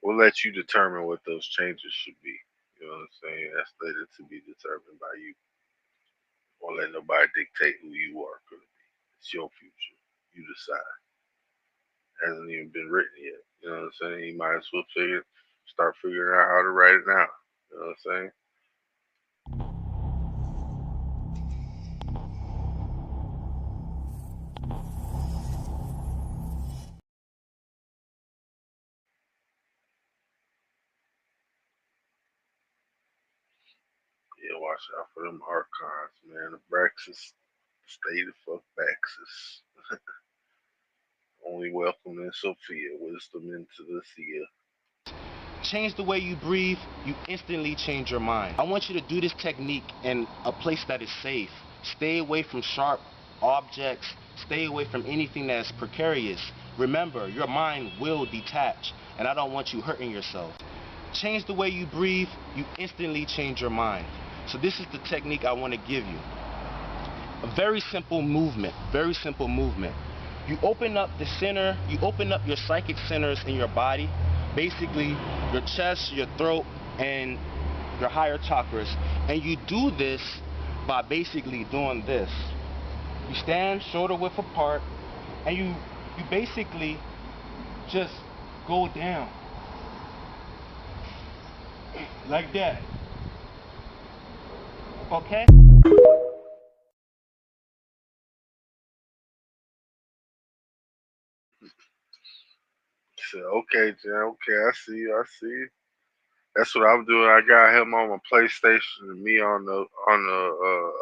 We'll let you determine what those changes should be. You know what I'm saying? That's later to be determined by you. Won't let nobody dictate who you are going to be. It's your future. You decide. Hasn't even been written yet. You know what I'm saying? You might as well start figuring out how to write it now. You know what I'm saying? Yeah, watch out for them archons, man. The Braxis, stay the fuck Baxis. Only welcome in Sophia, wisdom into the Thea. Change the way you breathe, you instantly change your mind. I want you to do this technique in a place that is safe. Stay away from sharp objects. Stay away from anything that is precarious. Remember, your mind will detach, and I don't want you hurting yourself. Change the way you breathe, you instantly change your mind. So this is the technique I want to give you. A very simple movement, very simple movement. You open up the center, you open up your psychic centers in your body, basically your chest, your throat, and your higher chakras. And you do this by basically doing this. You stand shoulder width apart, and you basically just go down. Like that. Okay? Said, okay, Jen, okay, I see you. That's what I'm doing. I got him on my PlayStation and me on the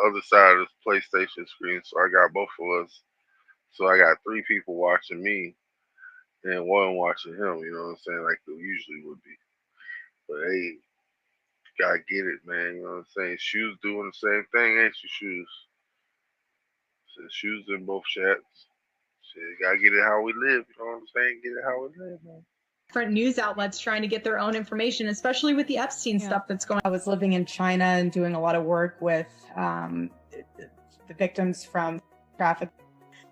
other side of the PlayStation screen, so I got both of us. So I got 3 people watching me and 1 watching him, you know what I'm saying, like they usually would be. But hey, gotta get it, man, you know what I'm saying? Shoes doing the same thing, ain't you, Shoes? So Shoes in both chats. Shit, gotta get it how we live, you know what I'm saying? Get it how we live, man. Different news outlets trying to get their own information, especially with the Epstein stuff that's going on. I was living in China and doing a lot of work with the victims from traffic,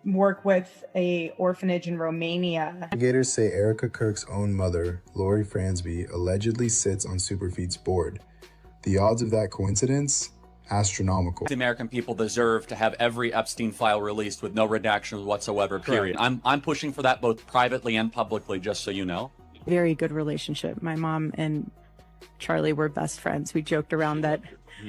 work with a orphanage in Romania. Investigators say Erica Kirk's own mother, Lori Fransby, allegedly sits on Superfeed's board. The odds of that coincidence? Astronomical. The American people deserve to have every Epstein file released with no redactions whatsoever, period. I'm pushing for that both privately and publicly, just so you know. Very good relationship. My mom and Charlie were best friends. We joked around that.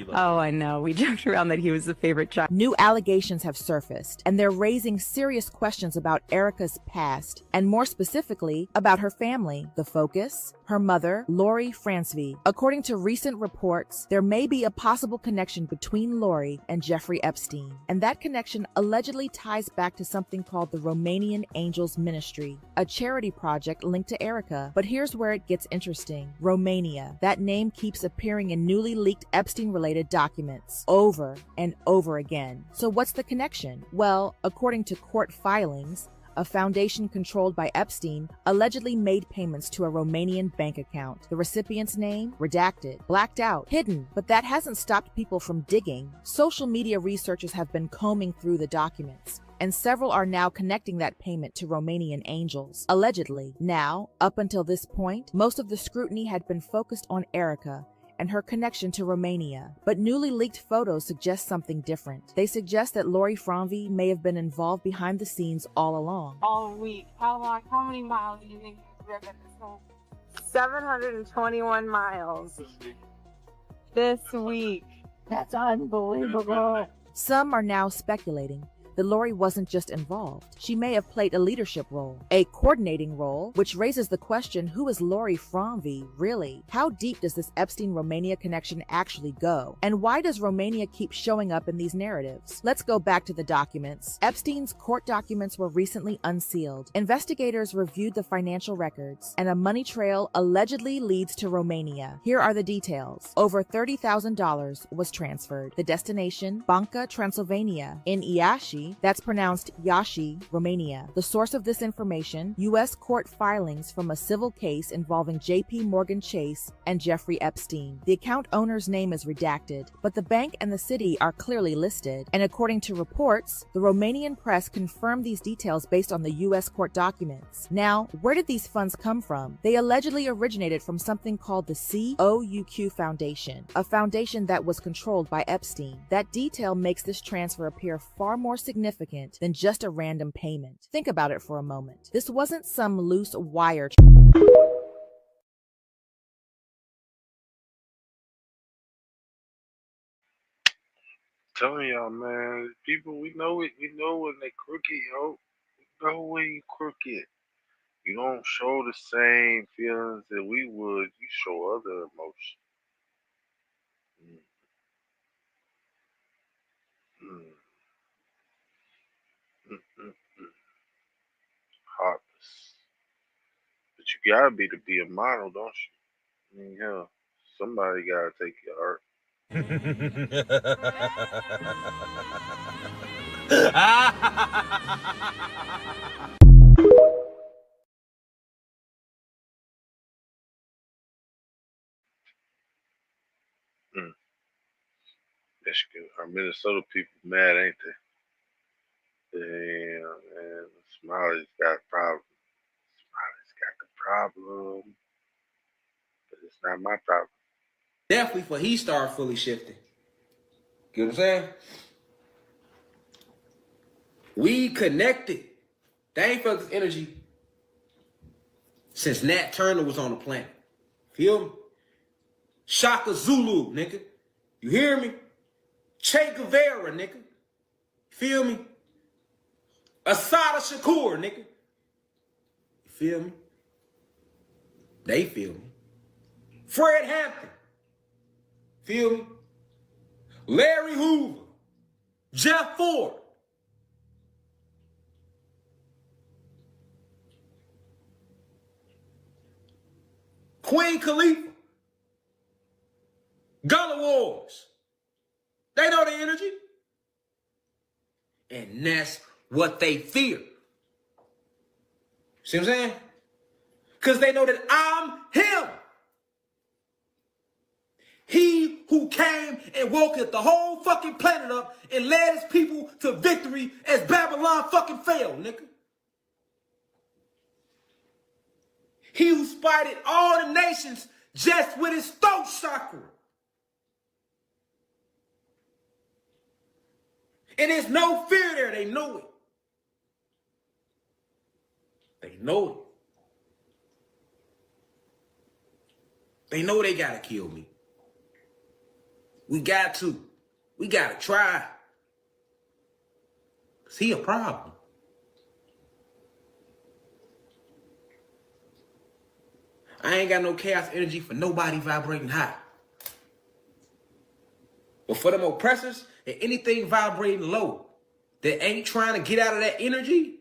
Oh, I know. We joked around that he was the favorite child. New allegations have surfaced, and they're raising serious questions about Erica's past, and more specifically, about her family. The focus? Her mother, Lori Fransby. According to recent reports, there may be a possible connection between Lori and Jeffrey Epstein, and that connection allegedly ties back to something called the Romanian Angels Ministry, a charity project linked to Erica. But here's where it gets interesting. Romania. That name keeps appearing in newly leaked Epstein-related documents over and over again. So what's the connection? Well, according to court filings, a foundation controlled by Epstein allegedly made payments to a Romanian bank account. The recipient's name? Redacted, blacked out, hidden. But that hasn't stopped people from digging. Social media researchers have been combing through the documents, and several are now connecting that payment to Romanian angels, allegedly. Now, up until this point, most of the scrutiny had been focused on Erica and her connection to Romania. But newly leaked photos suggest something different. They suggest that Lori Fransby may have been involved behind the scenes all along. All week. How long? How many miles do you think you've driven this whole? 721 miles. This week. That's unbelievable. Some are now speculating that Lori wasn't just involved. She may have played a leadership role, a coordinating role, which raises the question, who is Lori Franvi really? How deep does this Epstein-Romania connection actually go? And why does Romania keep showing up in these narratives? Let's go back to the documents. Epstein's court documents were recently unsealed. Investigators reviewed the financial records, and a money trail allegedly leads to Romania. Here are the details. Over $30,000 was transferred. The destination, Banca Transylvania in Iași, that's pronounced Iași, Romania. The source of this information, U.S. court filings from a civil case involving J.P. Morgan Chase and Jeffrey Epstein. The account owner's name is redacted, but the bank and the city are clearly listed. And according to reports, the Romanian press confirmed these details based on the U.S. court documents. Now, where did these funds come from? They allegedly originated from something called the COUQ Foundation, a foundation that was controlled by Epstein. That detail makes this transfer appear far more significant than just a random payment. Think about it for a moment. This wasn't some loose wire. Telling y'all, man, people, we know it. We know when they crooked, yo. We know when you crooked. You don't show the same feelings that we would. You show other emotions. Heartless. But you gotta be a model, don't you? I mean, hell, somebody gotta take your art. That's good. Our Minnesota people mad, ain't they? Damn, man. Smiley's got a problem. Smiley's got the problem. But it's not my problem. Definitely for he started fully shifting. Get what I'm saying? We connected. They ain't felt this energy since Nat Turner was on the planet. Feel me? Shaka Zulu, nigga. You hear me? Che Guevara, nigga. Feel me? Asada Shakur, nigga. You feel me? They feel me. Fred Hampton. Feel me? Larry Hoover. Jeff Ford. Queen Khalifa. Gullah Wars. They know the energy. And that's what they fear. See what I'm saying? Because they know that I'm him. He who came and woke the whole fucking planet up and led his people to victory as Babylon fucking fell, nigga. He who spited all the nations just with his throat chakra. And there's no fear there. They know it. They know it. They know they gotta kill me. We got to. We gotta try. Cause he a problem. I ain't got no chaos energy for nobody vibrating high. But for them oppressors and anything vibrating low that ain't trying to get out of that energy,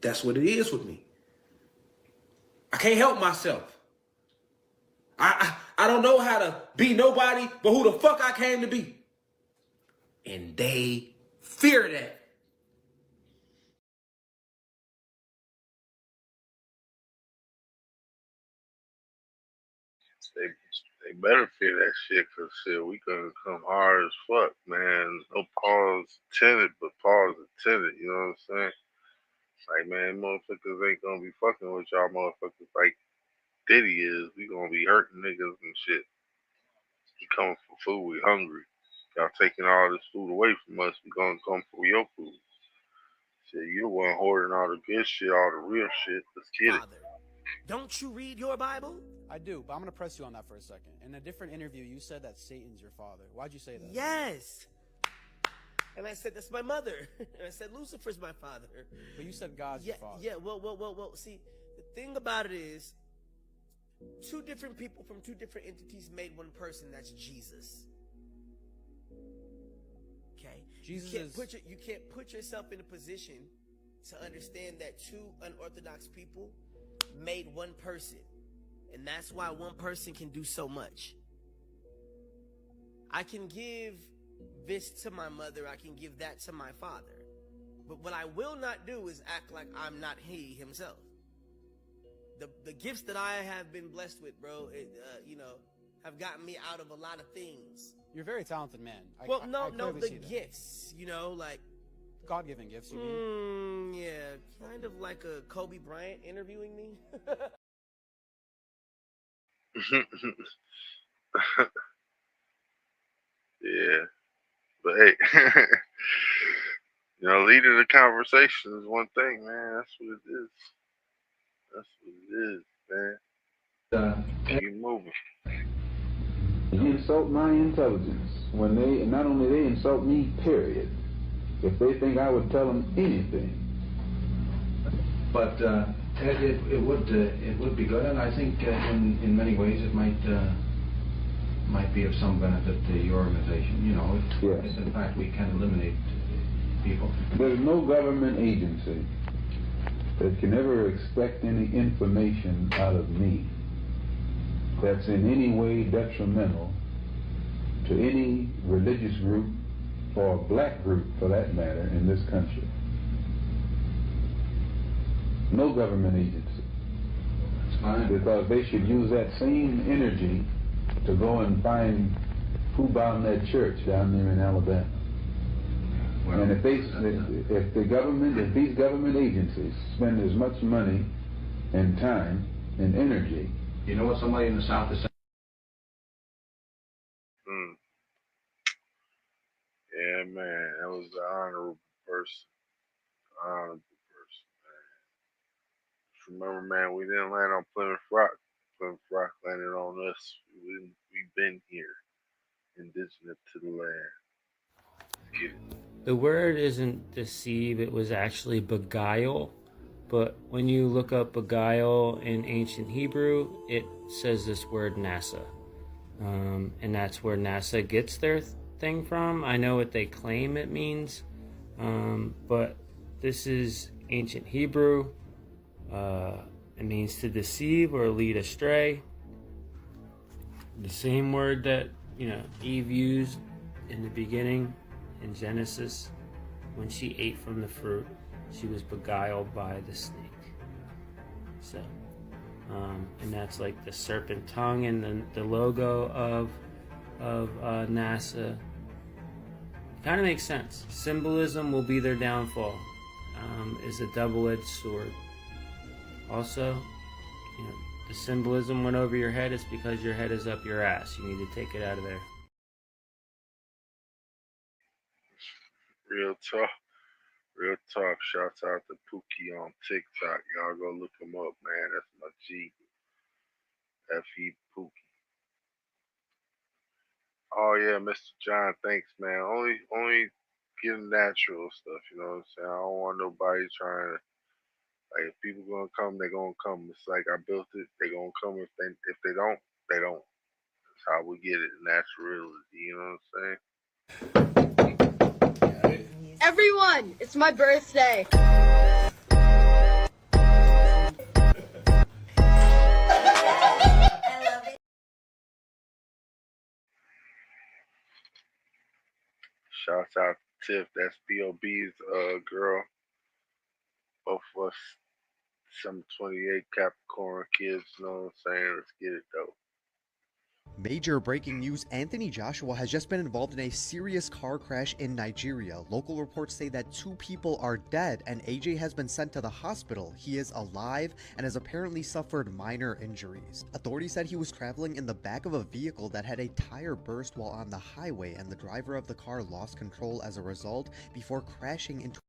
that's what it is with me. I can't help myself. I don't know how to be nobody but who the fuck I came to be. And they fear that. They better fear that shit, cause shit, we gonna come hard as fuck, man. No pause intended, but pause intended, you know what I'm saying? Like, man, motherfuckers ain't gonna be fucking with y'all motherfuckers like Diddy is. We gonna be hurting niggas and shit. We coming for food, we hungry. Y'all taking all this food away from us, we gonna come for your food. Shit, you the one hoarding all the good shit, all the real shit. Let's get it. Don't you read your Bible? I do, but I'm going to press you on that for a second. In a different interview, you said that Satan's your father. Why'd you say that? Yes. And I said, that's my mother. And I said, Lucifer's my father. But you said God's your father. Yeah, well, see, the thing about it is, two different people from two different entities made one person. That's Jesus. Okay? You can't put yourself in a position to understand that two unorthodox people made one person. And that's why one person can do so much. I can give this to my mother, I can give that to my father. But what I will not do is act like I'm not he himself. The gifts that I have been blessed with, bro, have gotten me out of a lot of things. You're a very talented man. The gifts, like God-given gifts, you mean? Yeah, kind of like a Kobe Bryant interviewing me. Yeah, but hey, leading the conversation is one thing, man. That's what it is. That's what it is, man. Keep moving. You insult my intelligence when not only they insult me, period. If they think I would tell them anything. But it would be good, and I think in many ways it might be of some benefit to your organization. If in fact we can eliminate people. There's no government agency that can ever expect any information out of me that's in any way detrimental to any religious group or black group for that matter in this country. No government agency. That's fine. Because they should use that same energy to go and find who bombed that church down there in Alabama. Well, and if these government agencies spend as much money and time and energy. You know what somebody in the South is saying? Yeah, man, that was an honorable person. Just remember, man, we didn't land on Plymouth Rock. Plymouth Rock landed on us. We've been here, indigenous to the land. Get it. The word isn't deceive, it was actually beguile. But when you look up beguile in ancient Hebrew, it says this word NASA. And that's where NASA gets their thing from. I know what they claim it means, but this is ancient Hebrew. It means to deceive or lead astray. The same word that Eve used in the beginning in Genesis when she ate from the fruit. She was beguiled by the snake. So, and that's like the serpent tongue and the logo of NASA. Kind of makes sense. Symbolism will be their downfall. Is a double-edged sword. Also, the symbolism went over your head. It's because your head is up your ass. You need to take it out of there. Real talk. Shouts out to Pookie on TikTok. Y'all go look him up, man. That's my G. F.E. Pookie. Oh yeah, Mr. John, thanks, man. Only getting natural stuff, you know what I'm saying? I don't want nobody trying to, like, if people gonna come, they gonna come. It's like I built it, they gonna come. If they don't, they don't. That's how we get it, naturality, you know what I'm saying? Everyone, it's my birthday. Shouts out to Tiff, that's B.O.B.'s girl. Both of us, some 28 Capricorn kids, you know what I'm saying? Let's get it though. Major breaking news, Anthony Joshua has just been involved in a serious car crash in Nigeria. Local reports say that 2 people are dead and AJ has been sent to the hospital. He is alive and has apparently suffered minor injuries. Authorities said he was traveling in the back of a vehicle that had a tire burst while on the highway, and the driver of the car lost control as a result before crashing into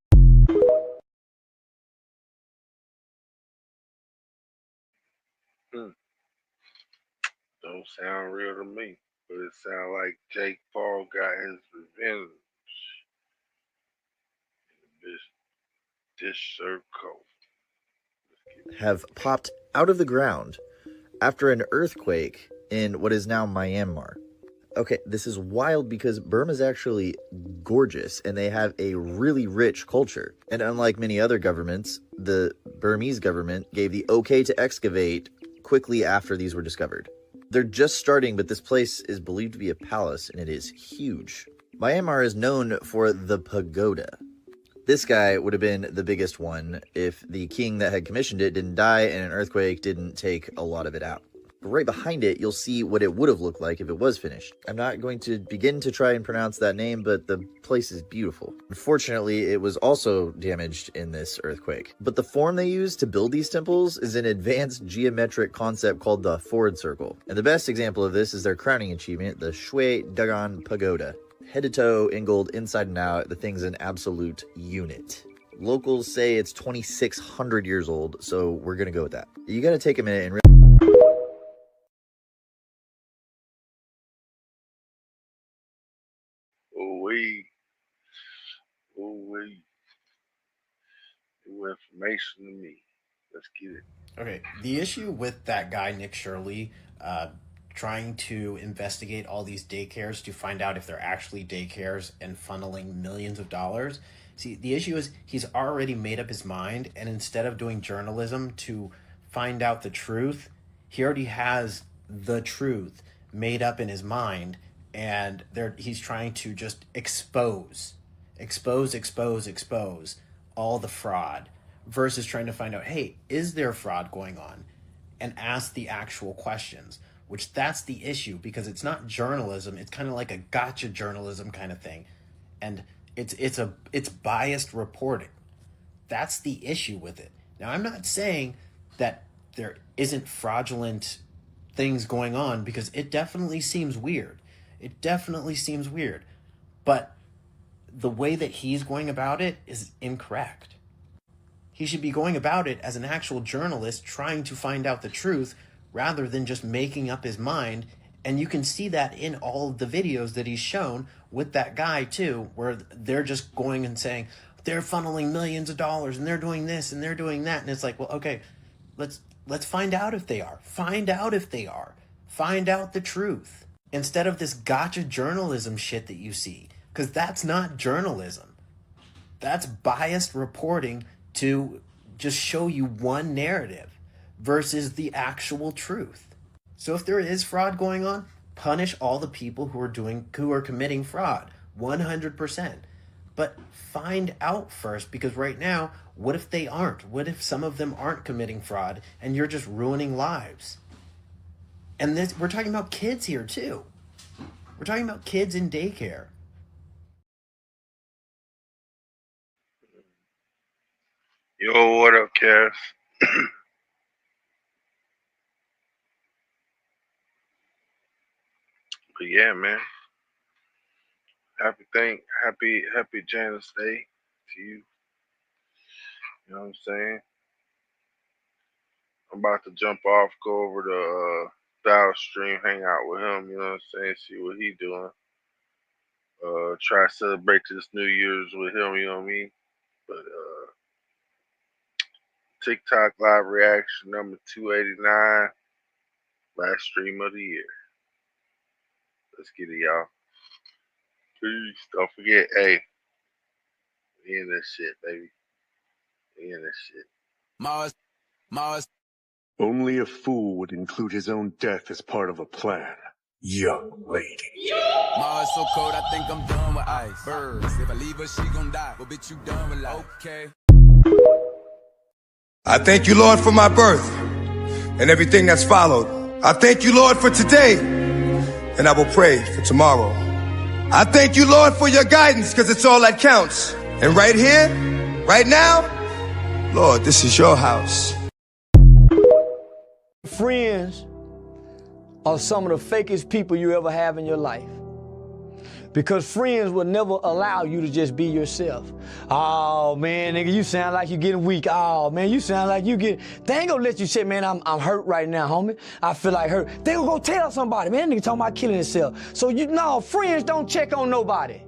Don't sound real to me, but it sounds like Jake Paul got his revenge. This circle. Have popped out of the ground after an earthquake in what is now Myanmar. Okay, this is wild because Burma's actually gorgeous and they have a really rich culture. And unlike many other governments, the Burmese government gave the okay to excavate quickly after these were discovered. They're just starting, but this place is believed to be a palace and it is huge. Myanmar is known for the pagoda. This guy would have been the biggest one if the king that had commissioned it didn't die and an earthquake didn't take a lot of it out. But right behind it, you'll see what it would have looked like if it was finished. I'm not going to begin to try and pronounce that name, but the place is beautiful. Unfortunately, it was also damaged in this earthquake. But the form they use to build these temples is an advanced geometric concept called the Ford Circle. And the best example of this is their crowning achievement, the Streawe Dagon Pagoda. Head to toe, ingold, inside and out, the thing's an absolute unit. Locals say it's 2,600 years old, so we're gonna go with that. You gotta take a minute and New information to me. Let's get it. Okay, the issue with that guy, Nick Shirley, trying to investigate all these daycares to find out if they're actually daycares and funneling millions of dollars. See, the issue is he's already made up his mind, and instead of doing journalism to find out the truth, he already has the truth made up in his mind, and he's trying to just expose all the fraud versus trying to find out, hey, is there fraud going on? And ask the actual questions, which that's the issue, because it's not journalism. It's kind of like a gotcha journalism kind of thing. And it's biased reporting. That's the issue with it. Now, I'm not saying that there isn't fraudulent things going on, because it definitely seems weird. But the way that he's going about it is incorrect. He should be going about it as an actual journalist trying to find out the truth rather than just making up his mind. And you can see that in all of the videos that he's shown with that guy too, where they're just going and saying, they're funneling millions of dollars and they're doing this and they're doing that. And it's like, well, okay, let's find out if they are. Find out the truth. Instead of this gotcha journalism shit that you see. Because that's not journalism. That's biased reporting to just show you one narrative versus the actual truth. So if there is fraud going on, punish all the people who are committing fraud 100%. But find out first, because right now, what if they aren't? What if some of them aren't committing fraud and you're just ruining lives? And we're talking about kids here too. We're talking about kids in daycare. Yo, what up, Cass? But yeah, man. Happy Janus Day to you. You know what I'm saying? I'm about to jump off, go over to T.L.R stream, hang out with him, you know what I'm saying, see what he doing. Try to celebrate this New Year's with him, you know what I mean? But TikTok live reaction number 289, last stream of the year. Let's get it, y'all. Peace. Don't forget, hey, we in this shit, baby. We in this shit. Mars. Only a fool would include his own death as part of a plan. Young lady. Mars so cold, I think I'm done with ice. Birds, if I leave her, she gon' die. Well, bitch, you done with life. Okay. I thank you, Lord, for my birth and everything that's followed. I thank you, Lord, for today, and I will pray for tomorrow. I thank you, Lord, for your guidance, because it's all that counts. And right here, right now, Lord, this is your house. Friends are some of the fakest people you ever have in your life. Because friends will never allow you to just be yourself. Oh, man, nigga, you sound like you're getting weak. Oh, man, you sound like you get. They ain't gonna let you say, man, I'm hurt right now, homie. I feel like hurt. They gonna go tell somebody, man, nigga talking about killing himself. So, friends don't check on nobody.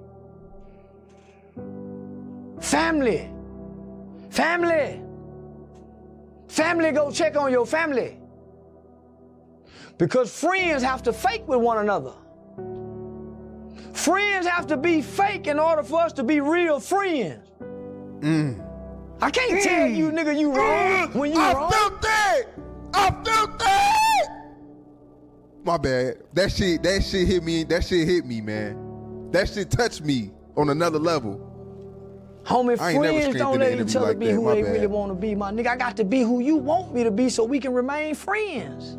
Family. Family. Family, go check on your family. Because friends have to fake with one another. Friends have to be fake in order for us to be real friends. I can't tell you, nigga, you wrong when you wrong. I felt that. My bad. That shit hit me. That shit hit me, man. That shit touched me on another level. Homie, friends don't let each other like be that. who My they bad. really want to be, my nigga. I got to be who you want me to be so we can remain friends.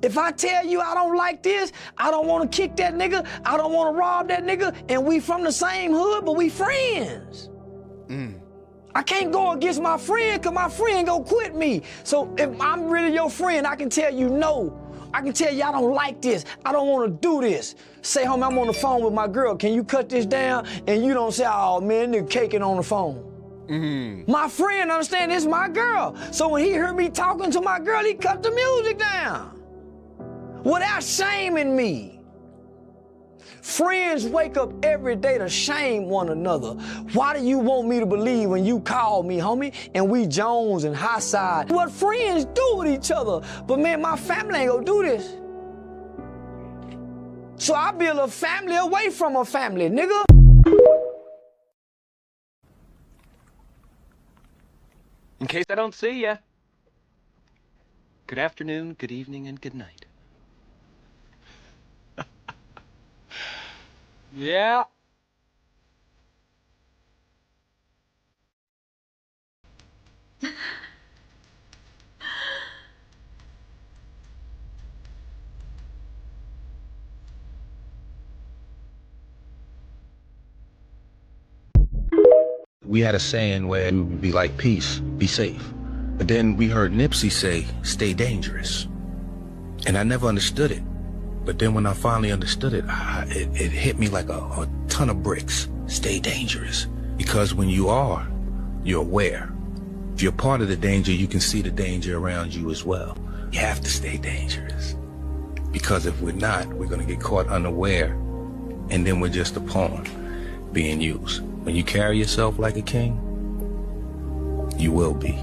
If I tell you I don't like this, I don't want to kick that nigga, I don't want to rob that nigga, and we from the same hood, but we friends. I can't go against my friend because my friend gonna quit me. So if I'm really your friend, I can tell you no. I can tell you I don't like this. I don't want to do this. Say, homie, I'm on the phone with my girl. Can you cut this down? And you don't say, oh, man, nigga caking on the phone. My friend understand this is my girl. So when he heard me talking to my girl, he cut the music down. Without shaming me. Friends wake up every day to shame one another. Why do you want me to believe when you call me, homie, and we Jones and high side? What friends do with each other. But man, my family ain't gonna do this. So I build a family away from a family, nigga. In case I don't see ya, good afternoon, good evening, and good night. Yeah. We had a saying where we would be like, peace, be safe. But then we heard Nipsey say, stay dangerous. And I never understood it. But then when I finally understood it, it hit me like a ton of bricks. Stay dangerous. Because when you are, you're aware. If you're part of the danger, you can see the danger around you as well. You have to stay dangerous. Because if we're not, we're going to get caught unaware. And then we're just a pawn being used. When you carry yourself like a king, you will be.